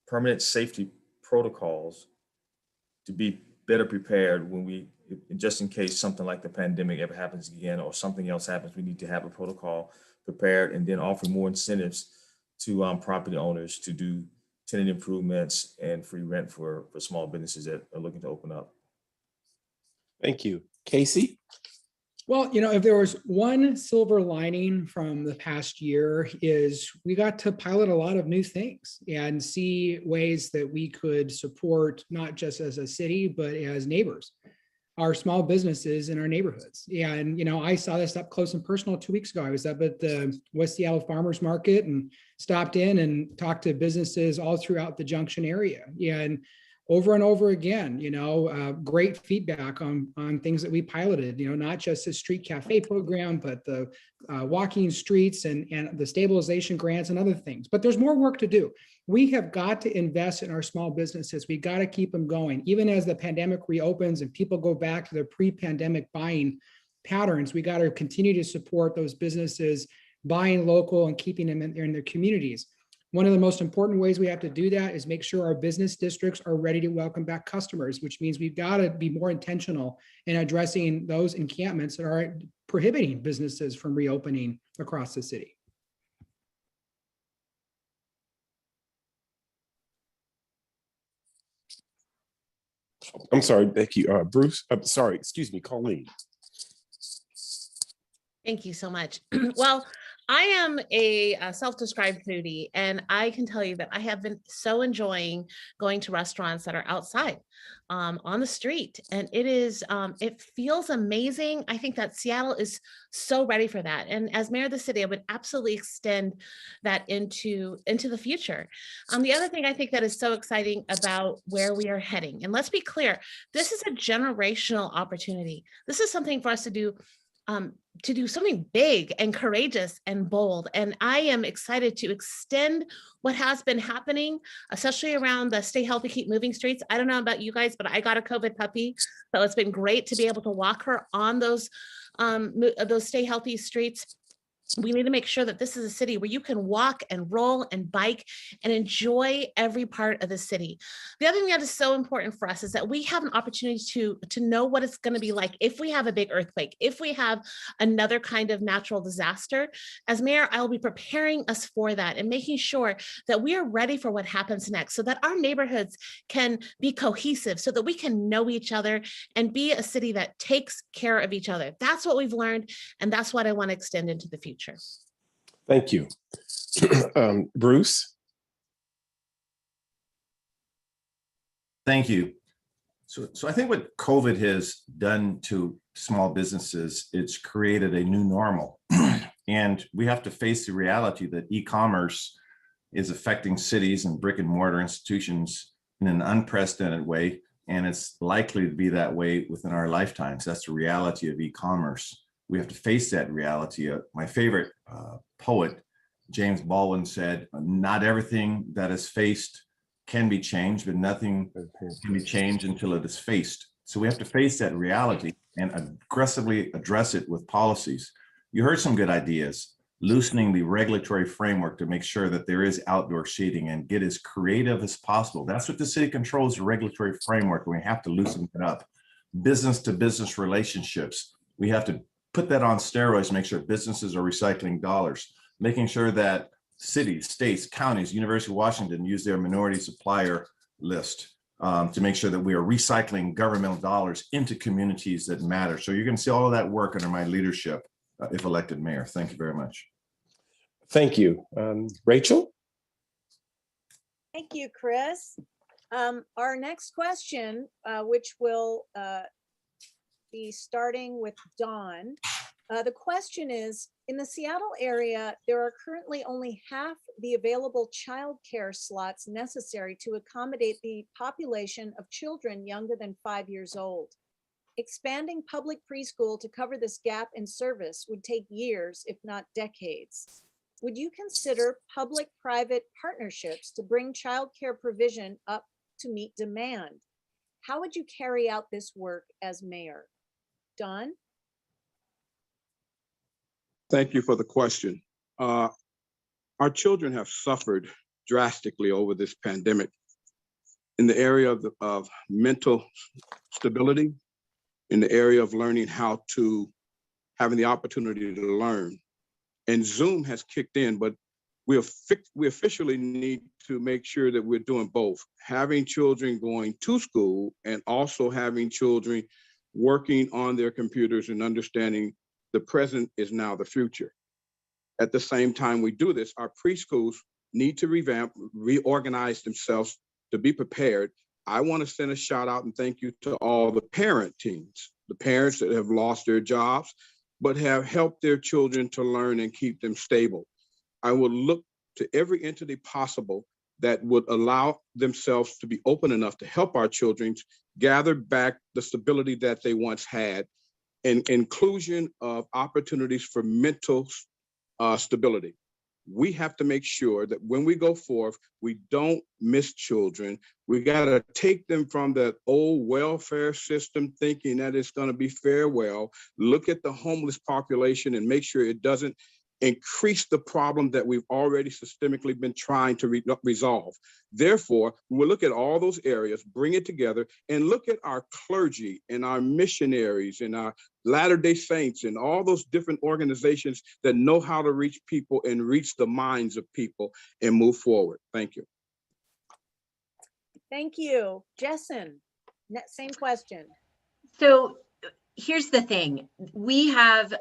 permanent safety protocols to be better prepared when just in case something like the pandemic ever happens again or something else happens, we need to have a protocol prepared and then offer more incentives to property owners to do tenant improvements and free rent for small businesses that are looking to open up. Thank you. Casey? Well, if there was one silver lining from the past year is we got to pilot a lot of new things and see ways that we could support, not just as a city, but as neighbors, our small businesses in our neighborhoods. And, I saw this up close and personal 2 weeks ago. I was up at the West Seattle Farmers Market and stopped in and talked to businesses all throughout the Junction area. And over again, great feedback on things that we piloted, not just the street cafe program, but the walking streets and the stabilization grants and other things. But there's more work to do. We have got to invest in our small businesses. We got to keep them going. Even as the pandemic reopens and people go back to their pre-pandemic buying patterns, we got to continue to support those businesses buying local and keeping them in their communities. One of the most important ways we have to do that is make sure our business districts are ready to welcome back customers, which means we've got to be more intentional in addressing those encampments that are prohibiting businesses from reopening across the city. I'm sorry, Becky, Bruce, I'm sorry, excuse me, Colleen. Thank you so much. Well, I am a self-described foodie, and I can tell you that I have been so enjoying going to restaurants that are outside on the street. And it feels amazing. I think that Seattle is so ready for that. And as mayor of the city, I would absolutely extend that into the future. The other thing I think that is so exciting about where we are heading, and let's be clear, this is a generational opportunity. This is something for us to do something big and courageous and bold. And I am excited to extend what has been happening, especially around the Stay Healthy, Keep Moving streets. I don't know about you guys, but I got a COVID puppy. So it's been great to be able to walk her on those Stay Healthy streets. We need to make sure that this is a city where you can walk and roll and bike and enjoy every part of the city. The other thing that is so important for us is that we have an opportunity to know what it's going to be like if we have a big earthquake, if we have another kind of natural disaster. As mayor, I will be preparing us for that and making sure that we are ready for what happens next so that our neighborhoods can be cohesive, so that we can know each other and be a city that takes care of each other. That's what we've learned, and that's what I want to extend into the future. Thank you. Bruce? Thank you. So I think what COVID has done to small businesses, it's created a new normal. And we have to face the reality that e-commerce is affecting cities and brick and mortar institutions in an unprecedented way. And it's likely to be that way within our lifetimes. That's the reality of e-commerce. We have to face that reality. My favorite poet, James Baldwin, said, "Not everything that is faced can be changed, but nothing can be changed until it is faced." So we have to face that reality and aggressively address it with policies. You heard some good ideas, loosening the regulatory framework to make sure that there is outdoor seating and get as creative as possible. That's what the city controls, the regulatory framework, and we have to loosen it up. Business to business relationships, we have to put that on steroids, make sure businesses are recycling dollars, making sure that cities, states, counties, University of Washington use their minority supplier list to make sure that we are recycling governmental dollars into communities that matter. So you're going to see all of that work under my leadership if elected mayor. Thank you very much. Thank you. Rachel? Thank you, Chris. Our next question, which will be starting with Dawn. The question is, in the Seattle area, there are currently only half the available childcare slots necessary to accommodate the population of children younger than 5 years old. Expanding public preschool to cover this gap in service would take years, if not decades. Would you consider public-private partnerships to bring childcare provision up to meet demand? How would you carry out this work as mayor? Don? Thank you for the question. Our children have suffered drastically over this pandemic in the area of mental stability, in the area of learning how to having the opportunity to learn. And Zoom has kicked in, but we officially need to make sure that we're doing both, having children going to school and also having children working on their computers and understanding the present is now the future. At the same time we do this, our preschools need to revamp, reorganize themselves to be prepared. I want to send a shout out and thank you to all the parent teams, the parents that have lost their jobs, but have helped their children to learn and keep them stable. I will look to every entity possible that would allow themselves to be open enough to help our children gather back the stability that they once had, and inclusion of opportunities for mental stability. We have to make sure that when we go forth, we don't miss children. We got to take them from that old welfare system thinking that it's going to be farewell, look at the homeless population and make sure it doesn't increase the problem that we've already systemically been trying to resolve. Therefore, we'll look at all those areas, bring it together, and look at our clergy and our missionaries and our Latter-day Saints and all those different organizations that know how to reach people and reach the minds of people and move forward. Thank you. Thank you. Jessen, same question. So here's the thing. We have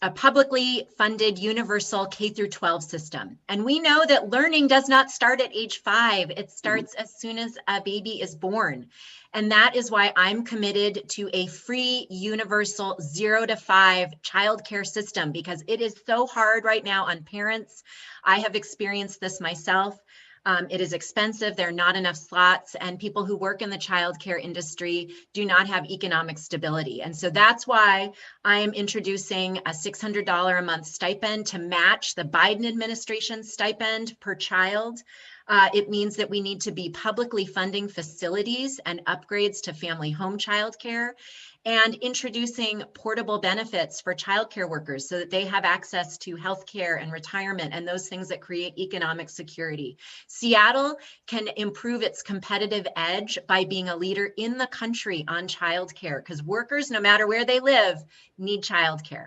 a publicly funded universal K through 12 system. And we know that learning does not start at age 5. It starts as soon as a baby is born. And that is why I'm committed to a free universal 0 to 5 childcare system, because it is so hard right now on parents. I have experienced this myself. It is expensive. There are not enough slots, and people who work in the childcare industry do not have economic stability. And so that's why I am introducing a $600 a month stipend to match the Biden administration stipend per child. It means that we need to be publicly funding facilities and upgrades to family home childcare, and introducing portable benefits for childcare workers so that they have access to healthcare and retirement and those things that create economic security. Seattle can improve its competitive edge by being a leader in the country on childcare, because workers, no matter where they live, need childcare.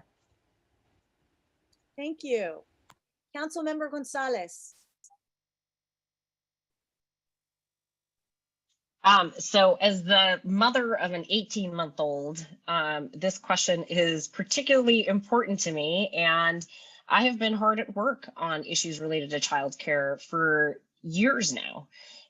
Thank you. Councilmember Gonzalez. So as the mother of an 18-month-old, this question is particularly important to me, and I have been hard at work on issues related to childcare for years now.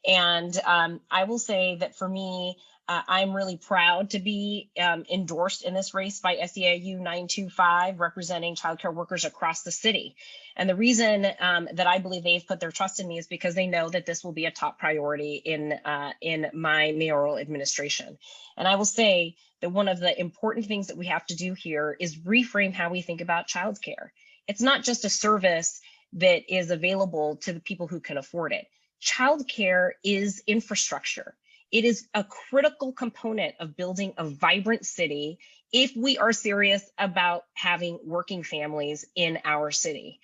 And I will say that for me, I'm really proud to be endorsed in this race by SEIU 925, representing childcare workers across the city. And the reason that I believe they've put their trust in me is because they know that this will be a top priority in my mayoral administration. And I will say that one of the important things that we have to do here is reframe how we think about childcare. It's not just a service that is available to the people who can afford it. Childcare is infrastructure. It is a critical component of building a vibrant city if we are serious about having working families in our city.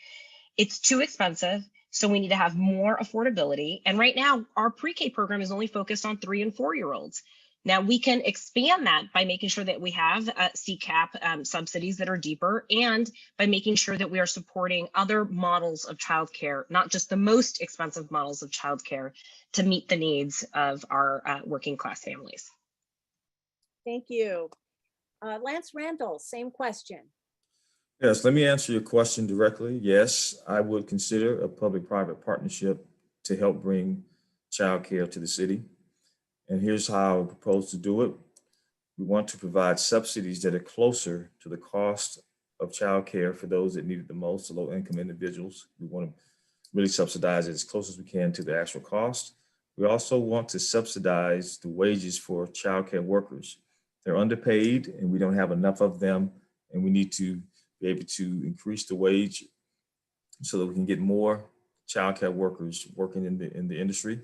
It's too expensive, so we need to have more affordability. And right now, our pre-K program is only focused on 3- and 4-year-olds. Now we can expand that by making sure that we have CCAP subsidies that are deeper, and by making sure that we are supporting other models of childcare, not just the most expensive models of childcare, to meet the needs of our working class families. Thank you. Lance Randall, same question. Yes, let me answer your question directly. Yes, I would consider a public-private partnership to help bring childcare to the city. And here's how I would propose to do it. We want to provide subsidies that are closer to the cost of childcare for those that need it the most, the low-income individuals. We want to really subsidize it as close as we can to the actual cost. We also want to subsidize the wages for childcare workers. They're underpaid and we don't have enough of them, and we need to be able to increase the wage so that we can get more childcare workers working in the industry.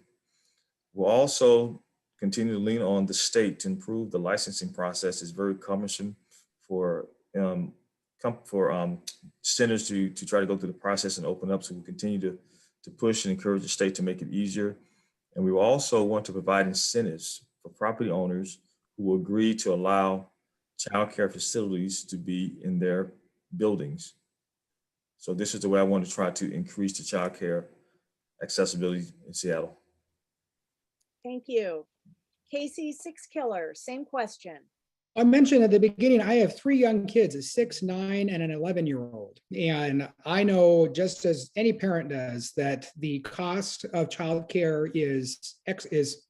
We'll also continue to lean on the state to improve the licensing process. It's very cumbersome for centers to try to go through the process and open up. So we'll continue to push and encourage the state to make it easier. And we also want to provide incentives for property owners who will agree to allow childcare facilities to be in their buildings. So this is the way I want to try to increase the childcare accessibility in Seattle. Thank you. Casey Sixkiller, same question. I mentioned at the beginning, I have 3 young kids, a 6, 9, and an 11-year-old. And I know, just as any parent does, that the cost of childcare is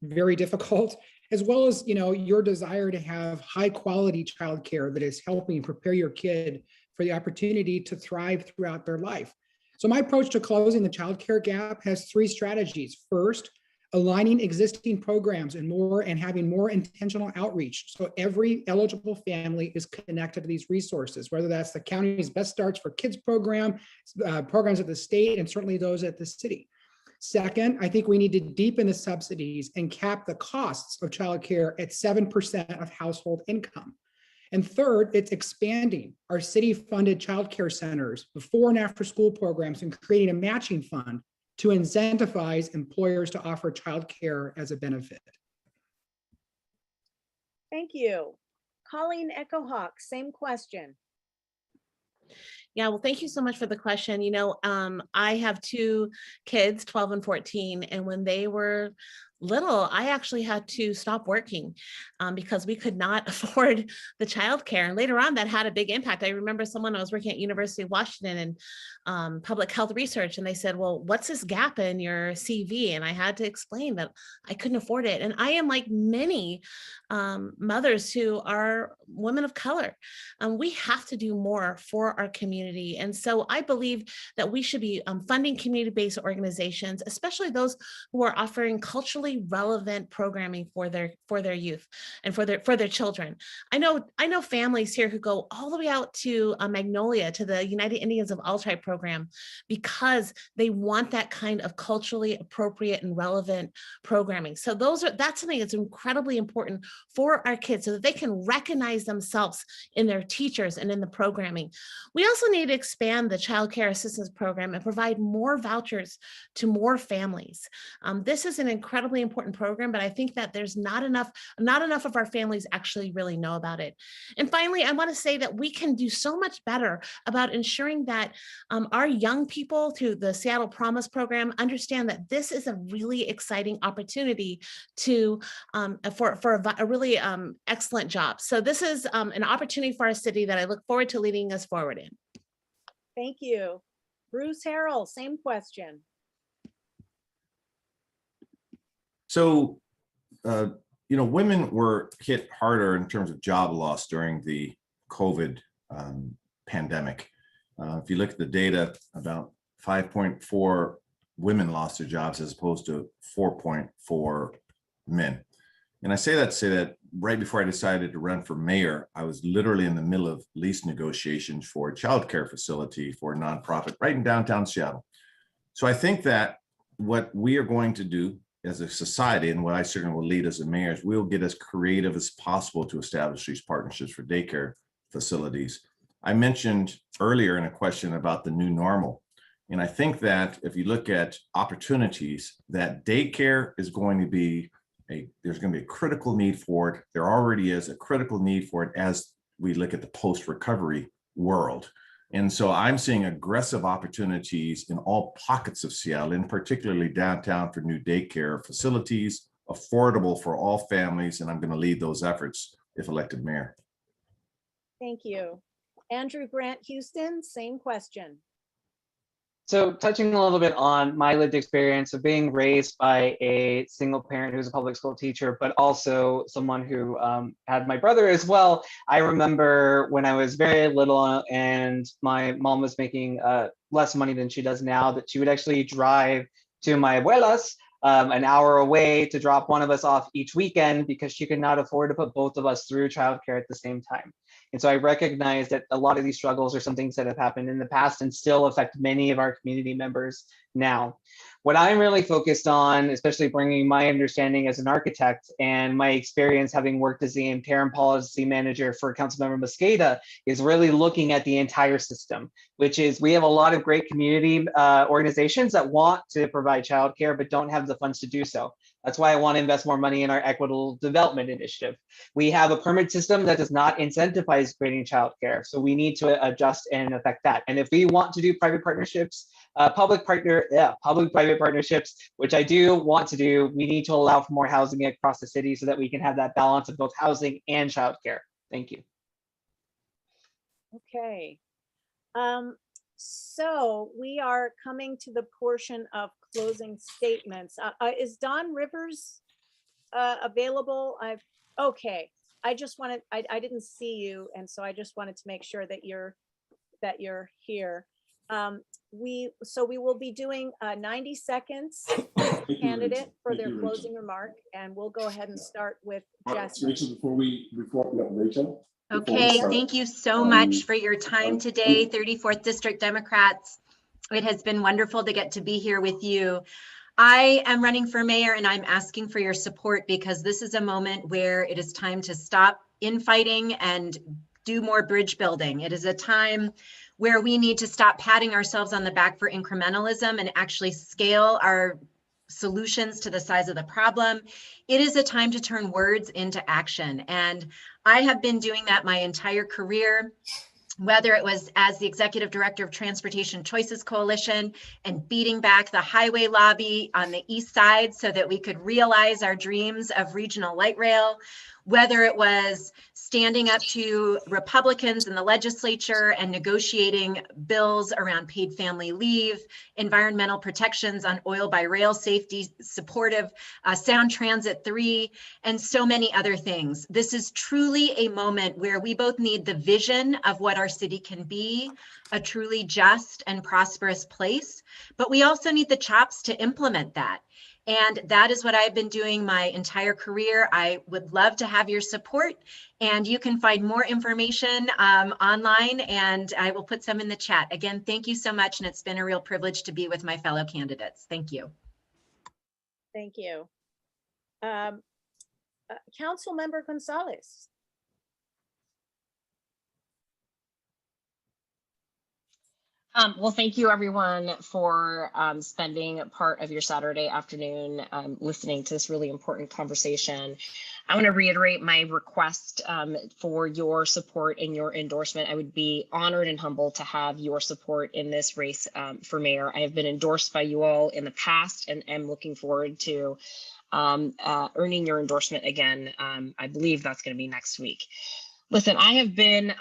very difficult, as well as, your desire to have high quality childcare that is helping prepare your kid for the opportunity to thrive throughout their life. So my approach to closing the childcare gap has 3 strategies. First, aligning existing programs and having more intentional outreach. So every eligible family is connected to these resources, whether that's the county's Best Starts for Kids program, programs at the state, and certainly those at the city. Second, I think we need to deepen the subsidies and cap the costs of childcare at 7% of household income. And third, it's expanding our city-funded childcare centers, before and after school programs, and creating a matching fund to incentivize employers to offer childcare as a benefit. Thank you. Colleen Echohawk, same question. Yeah, well, thank you so much for the question. I have 2 kids, 12 and 14, and when they were little, I actually had to stop working because we could not afford the childcare. And later on, that had a big impact. I remember someone, I was working at University of Washington in public health research, and they said, well, what's this gap in your CV? And I had to explain that I couldn't afford it. And I am like many mothers who are women of color. We have to do more for our community. And so I believe that we should be funding community-based organizations, especially those who are offering culturally really relevant programming for their youth and for their children. I know families here who go all the way out to Magnolia, to the United Indians of Altai program, because they want that kind of culturally appropriate and relevant programming. So that's something that's incredibly important for our kids, so that they can recognize themselves in their teachers and in the programming. We also need to expand the child care assistance program and provide more vouchers to more families. This is an incredibly important program, but I think that there's not enough of our families actually really know about it. And finally, I want to say that we can do so much better about ensuring that our young people through the Seattle Promise program understand that this is a really exciting opportunity to for a really excellent job. So this is an opportunity for our city that I look forward to leading us forward in. Thank you. Bruce Harrell, same question. So, women were hit harder in terms of job loss during the COVID pandemic. If you look at the data, about 5.4 women lost their jobs as opposed to 4.4 men. And I say that to say that right before I decided to run for mayor, I was literally in the middle of lease negotiations for a childcare facility for a nonprofit right in downtown Seattle. So I think that what we are going to do as a society, and what I certainly will lead as a mayor, is we'll get as creative as possible to establish these partnerships for daycare facilities. I mentioned earlier in a question about the new normal. And I think that if you look at opportunities, that daycare is going to be there's going to be a critical need for it. There already is a critical need for it as we look at the post-recovery world. And so I'm seeing aggressive opportunities in all pockets of Seattle, and particularly downtown, for new daycare facilities, affordable for all families. And I'm going to lead those efforts if elected mayor. Thank you. Andrew Grant Houston, same question. So touching a little bit on my lived experience of being raised by a single parent who's a public school teacher, but also someone who had my brother as well. I remember when I was very little and my mom was making less money than she does now, that she would actually drive to my abuela's an hour away to drop one of us off each weekend because she could not afford to put both of us through childcare at the same time. And so I recognize that a lot of these struggles are some things that have happened in the past and still affect many of our community members now. What I'm really focused on, especially bringing my understanding as an architect and my experience having worked as the interim policy manager for Councilmember Mosqueda, is really looking at the entire system, which is we have a lot of great community organizations that want to provide childcare but don't have the funds to do so. That's why I want to invest more money in our equitable development initiative. We have a permit system that does not incentivize creating childcare, so we need to adjust and affect that. And if we want to do private partnerships, public-private partnerships, which I do want to do, we need to allow for more housing across the city so that we can have that balance of both housing and childcare. Thank you. Okay. So we are coming to the portion of closing statements. Is Don Rivers available? Okay. I just wanted, I didn't see you, and so I just wanted to make sure that you're here. We will be doing 90 seconds candidate for their closing remark, and we'll go ahead and start with Jess. Rachel, Rachel. Okay, thank you so much for your time today, 34th District Democrats. It has been wonderful to get to be here with you. I am running for mayor, and I'm asking for your support because this is a moment where it is time to stop infighting and do more bridge building. It is a time where we need to stop patting ourselves on the back for incrementalism and actually scale our solutions to the size of the problem. It is a time to turn words into action. And I have been doing that my entire career, whether it was as the executive director of Transportation Choices Coalition and beating back the highway lobby on the east side so that we could realize our dreams of regional light rail, whether it was standing up to Republicans in the legislature and negotiating bills around paid family leave, environmental protections on oil by rail safety, supportive Sound Transit 3, and so many other things. This is truly a moment where we both need the vision of what our city can be, a truly just and prosperous place, but we also need the chops to implement that. And that is what I've been doing my entire career. I would love to have your support, and you can find more information online, and I will put some in the chat. Again, thank you so much, and it's been a real privilege to be with my fellow candidates. Thank you. Thank you. Councilmember Gonzalez. Well, thank you everyone for spending part of your Saturday afternoon listening to this really important conversation. I want to reiterate my request for your support and your endorsement. I would be honored and humbled to have your support in this race for mayor. I have been endorsed by you all in the past and am looking forward to earning your endorsement again. I believe that's going to be next week. Listen, I have been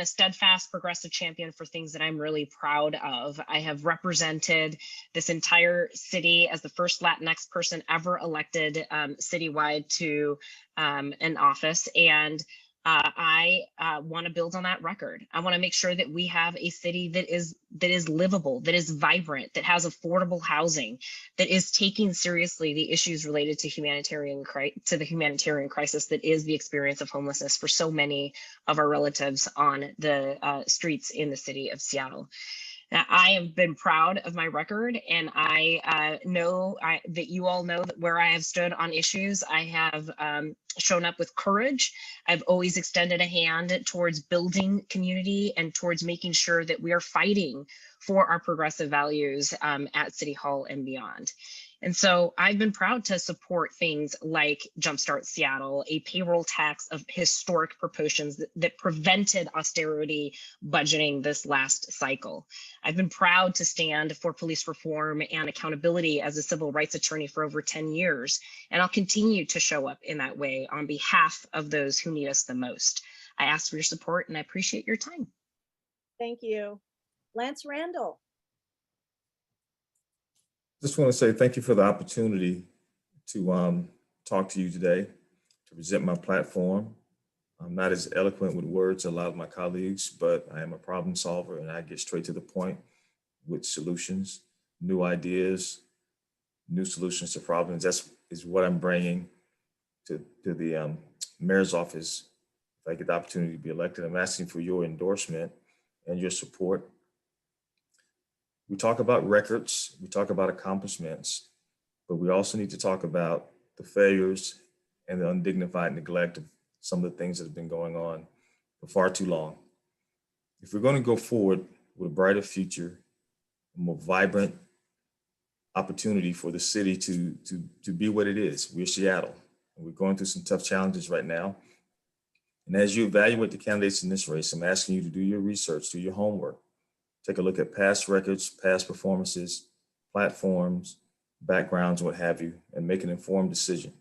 a steadfast progressive champion for things that I'm really proud of. I have represented this entire city as the first Latinx person ever elected citywide to an office. And I want to build on that record. I want to make sure that we have a city that is livable, that is vibrant, that has affordable housing, that is taking seriously the issues related to the humanitarian crisis that is the experience of homelessness for so many of our relatives on the streets in the city of Seattle. Now, I have been proud of my record, and I know that you all know that where I have stood on issues. I have shown up with courage. I've always extended a hand towards building community and towards making sure that we are fighting for our progressive values at City Hall and beyond. And so I've been proud to support things like Jumpstart Seattle, a payroll tax of historic proportions that prevented austerity budgeting this last cycle. I've been proud to stand for police reform and accountability as a civil rights attorney for over 10 years, and I'll continue to show up in that way on behalf of those who need us the most. I ask for your support, and I appreciate your time. Thank you. Lance Randall. Just want to say thank you for the opportunity to talk to you today, to present my platform. I'm not as eloquent with words as a lot of my colleagues, but I am a problem solver and I get straight to the point with solutions, new ideas, new solutions to problems. That's what I'm bringing to the mayor's office. If I get the opportunity to be elected, I'm asking for your endorsement and your support. We talk about records, we talk about accomplishments, but we also need to talk about the failures and the undignified neglect of some of the things that have been going on for far too long. If we're going to go forward with a brighter future, a more vibrant opportunity for the city to be what it is, we're Seattle, and we're going through some tough challenges right now. And as you evaluate the candidates in this race, I'm asking you to do your research, do your homework. Take a look at past records, past performances, platforms, backgrounds, what have you, and make an informed decision.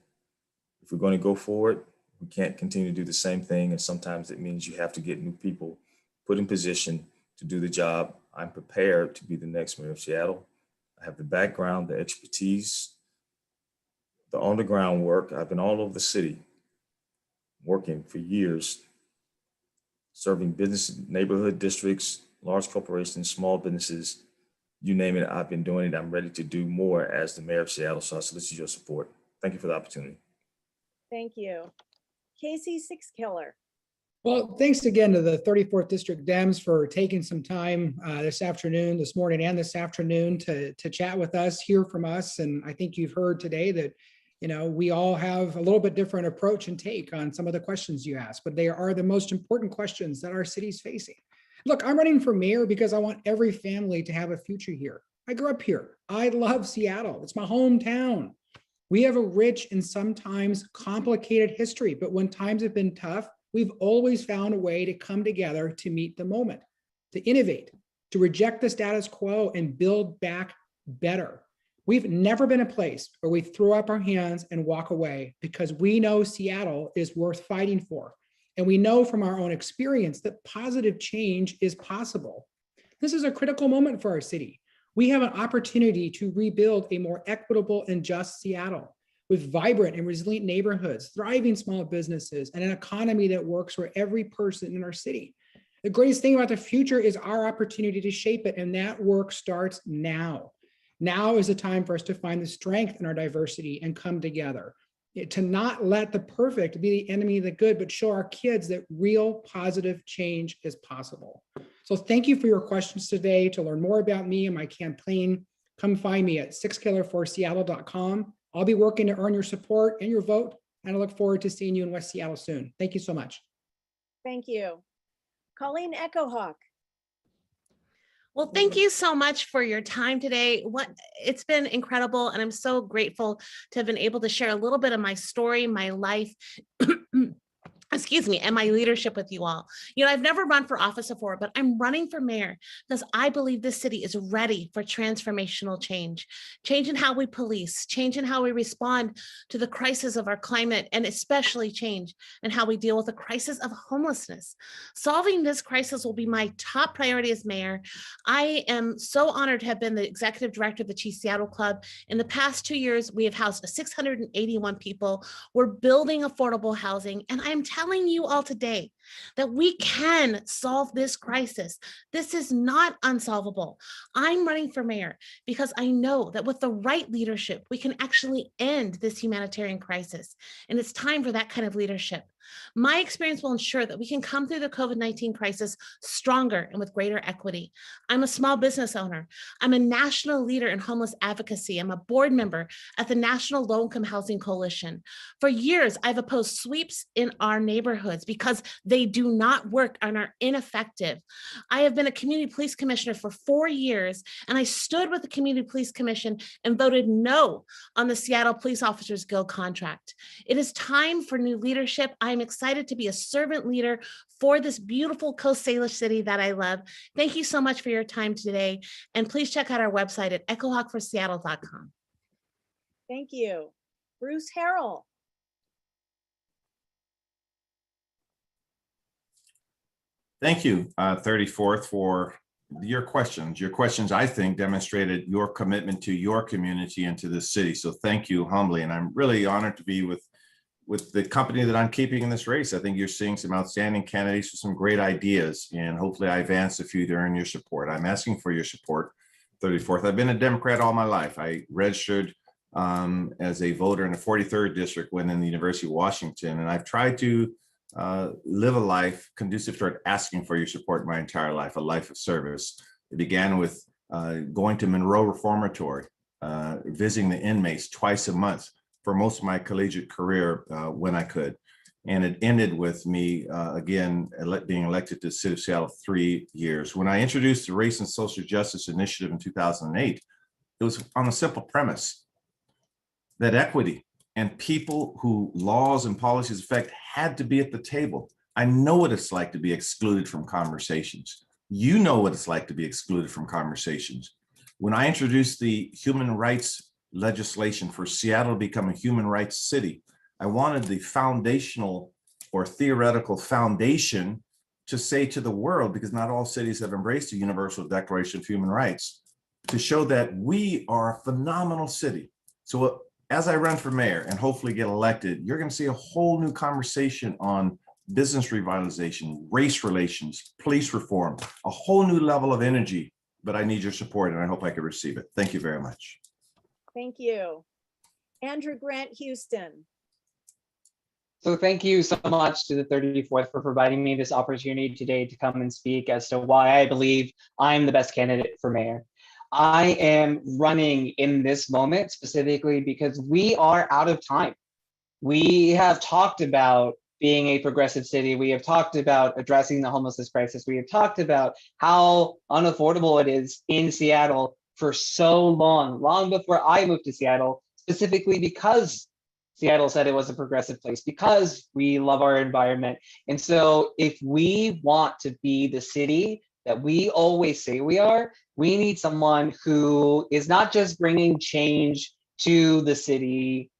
If we're going to go forward, we can't continue to do the same thing. And sometimes it means you have to get new people put in position to do the job. I'm prepared to be the next mayor of Seattle. I have the background, the expertise, the on-the-ground work. I've been all over the city working for years, serving business, neighborhood districts, large corporations, small businesses, you name it, I've been doing it. I'm ready to do more as the mayor of Seattle. So I solicit your support. Thank you for the opportunity. Thank you. Casey Sixkiller. Well, thanks again to the 34th District Dems for taking some time this morning and this afternoon to chat with us, hear from us. And I think you've heard today that, you know, we all have a little bit different approach and take on some of the questions you asked, but they are the most important questions that our city's facing. Look, I'm running for mayor because I want every family to have a future here. I grew up here. I love Seattle. It's my hometown. We have a rich and sometimes complicated history, but when times have been tough, we've always found a way to come together to meet the moment, to innovate, to reject the status quo and build back better. We've never been a place where we throw up our hands and walk away because we know Seattle is worth fighting for. And we know from our own experience that positive change is possible. This is a critical moment for our city. We have an opportunity to rebuild a more equitable and just Seattle with vibrant and resilient neighborhoods, thriving small businesses, and an economy that works for every person in our city. The greatest thing about the future is our opportunity to shape it, and that work starts now. Now is the time for us to find the strength in our diversity and come together. To not let the perfect be the enemy of the good, but show our kids that real positive change is possible. So thank you for your questions today. To learn more about me and my campaign, come find me at 6killer4seattle.com. I'll be working to earn your support and your vote, and I look forward to seeing you in West Seattle soon. Thank you so much. Thank you. Colleen Echohawk. Well, thank you so much for your time today. It's been incredible, and I'm so grateful to have been able to share a little bit of my story, my life, excuse me, and my leadership with you all. You know, I've never run for office before, but I'm running for mayor because I believe this city is ready for transformational change in how we police, change in how we respond to the crisis of our climate, and especially change in how we deal with the crisis of homelessness. Solving this crisis will be my top priority as mayor. I am so honored to have been the executive director of the Chief Seattle Club. In the past 2 years, we have housed 681 people. We're building affordable housing, and I'm telling you all today that we can solve this crisis. This is not unsolvable. I'm running for mayor because I know that with the right leadership, we can actually end this humanitarian crisis. And it's time for that kind of leadership. My experience will ensure that we can come through the COVID-19 crisis stronger and with greater equity. I'm a small business owner. I'm a national leader in homeless advocacy. I'm a board member at the National Low Income Housing Coalition. For years, I've opposed sweeps in our neighborhoods because they do not work and are ineffective. I have been a community police commissioner for 4 years, and I stood with the Community Police Commission and voted no on the Seattle Police Officers Guild contract. It is time for new leadership. I'm excited to be a servant leader for this beautiful Coast Salish city that I love. Thank you so much for your time today. And please check out our website at echohawk4seattle.com. Thank you. Bruce Harrell. Thank you, 34th, for your questions. Your questions, I think, demonstrated your commitment to your community and to the city. So thank you humbly. And I'm really honored to be with the company that I'm keeping in this race. I think you're seeing some outstanding candidates with some great ideas, and hopefully I advanced a few to earn your support. I'm asking for your support, 34th. I've been a Democrat all my life. I registered as a voter in the 43rd district when in the University of Washington, and I've tried to live a life conducive toward asking for your support my entire life, a life of service. It began with going to Monroe Reformatory, visiting the inmates twice a month for most of my collegiate career when I could. And it ended with me, again, being elected to the city of Seattle 3 years. When I introduced the Race and Social Justice Initiative in 2008, it was on a simple premise that equity and people who laws and policies affect had to be at the table. I know what it's like to be excluded from conversations. You know what it's like to be excluded from conversations. When I introduced the human rights legislation for Seattle to become a human rights city, I wanted the foundational or theoretical foundation to say to the world, because not all cities have embraced the Universal Declaration of Human Rights, to show that we are a phenomenal city. So as I run for mayor and hopefully get elected, you're going to see a whole new conversation on business revitalization, race relations, police reform, a whole new level of energy. But I need your support, and I hope I can receive it. Thank you very much. Thank you. Andrew Grant Houston. So thank you so much to the 34th for providing me this opportunity today to come and speak as to why I believe I'm the best candidate for mayor. I am running in this moment specifically because we are out of time. We have talked about being a progressive city. We have talked about addressing the homelessness crisis. We have talked about how unaffordable it is in Seattle for so long before I moved to Seattle, specifically because Seattle said it was a progressive place, because we love our environment. And so if we want to be the city that we always say we are, we need someone who is not just bringing change to the city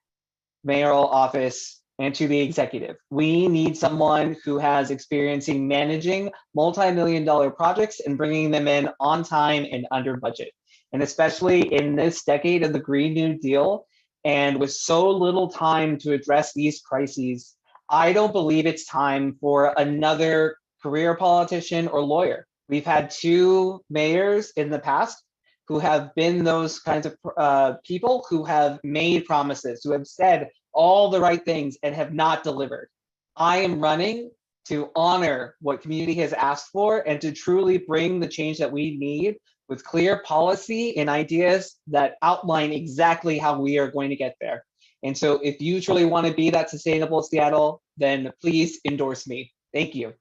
mayoral office and to the executive. We need someone who has experience in managing multi-million-dollar projects and bringing them in on time and under budget. And especially in this decade of the Green New Deal, and with so little time to address these crises, I don't believe it's time for another career politician, or lawyer. We've had 2 mayors in the past who have been those kinds of people who have made promises, who have said all the right things and have not delivered. I am running to honor what community has asked for and to truly bring the change that we need with clear policy and ideas that outline exactly how we are going to get there. And so if you truly want to be that sustainable Seattle, then please endorse me. Thank you.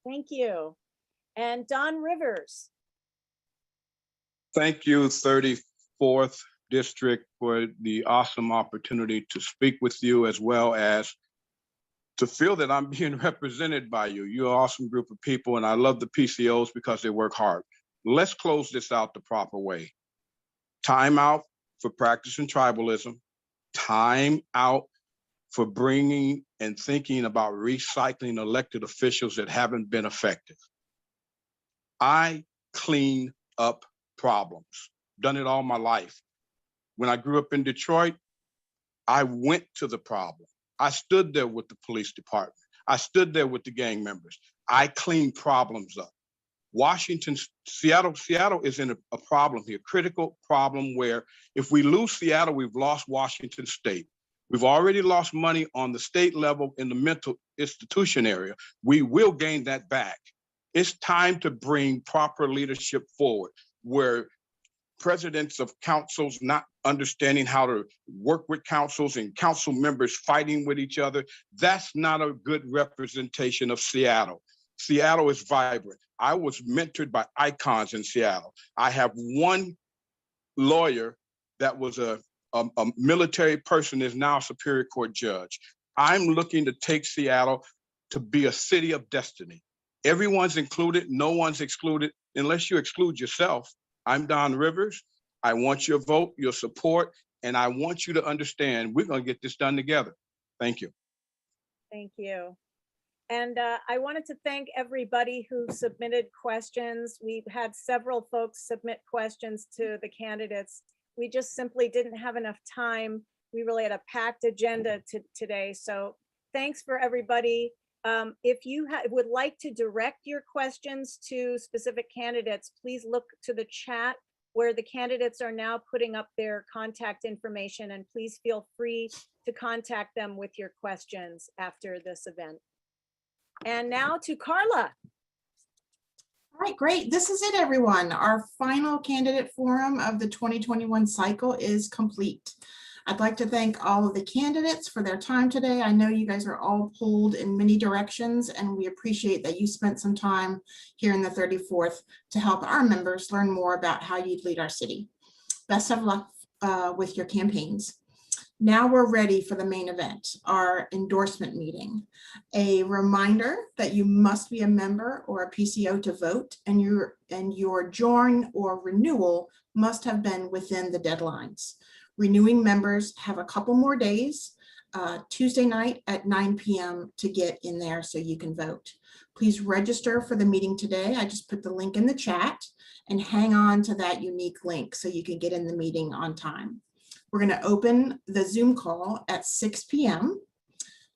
Thank you. And Don Rivers. Thank you, 34th District, for the awesome opportunity to speak with you, as well as to feel that I'm being represented by you. You're an awesome group of people, and I love the PCOs because they work hard. Let's close this out the proper way. Time out for practicing tribalism. Time out for bringing and thinking about recycling elected officials that haven't been effective. I clean up problems, done it all my life. When I grew up in Detroit, I went to the problem. I stood there with the police department. I stood there with the gang members. I cleaned problems up. Washington, Seattle is in a problem here, critical problem where if we lose Seattle, we've lost Washington State. We've already lost money on the state level in the mental institution area. We will gain that back. It's time to bring proper leadership forward, where presidents of councils not understanding how to work with councils and council members fighting with each other. That's not a good representation of Seattle. Seattle is vibrant. I was mentored by icons in Seattle. I have one lawyer that was a military person, is now a Superior Court judge. I'm looking to take Seattle to be a city of destiny. Everyone's included, no one's excluded, unless you exclude yourself. I'm Don Rivers. I want your vote, your support, and I want you to understand we're going to get this done together. Thank you. Thank you. And I wanted to thank everybody who submitted questions. We've had several folks submit questions to the candidates. We just simply didn't have enough time. We really had a packed agenda today. So thanks for everybody. If you would like to direct your questions to specific candidates, please look to the chat where the candidates are now putting up their contact information, and please feel free to contact them with your questions after this event. And now to Carla. All right, great. This is it, everyone. Our final candidate forum of the 2021 cycle is complete. I'd like to thank all of the candidates for their time today. I know you guys are all pulled in many directions, and we appreciate that you spent some time here in the 34th to help our members learn more about how you'd lead our city. Best of luck with your campaigns. Now we're ready for the main event, our endorsement meeting. A reminder that you must be a member or a PCO to vote, and your join or renewal must have been within the deadlines. Renewing members have a couple more days, Tuesday night at 9 p.m. to get in there so you can vote. Please register for the meeting today. I just put the link in the chat, and hang on to that unique link so you can get in the meeting on time. We're going to open the Zoom call at 6 p.m.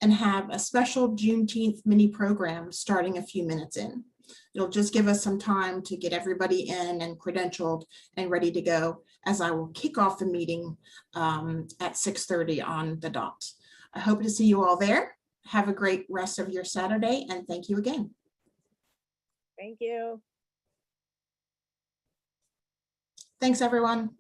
and have a special Juneteenth mini program starting a few minutes in. It'll just give us some time to get everybody in and credentialed and ready to go, as I will kick off the meeting at 6:30 on the dot. I hope to see you all there. Have a great rest of your Saturday, and thank you again. Thank you. Thanks, everyone.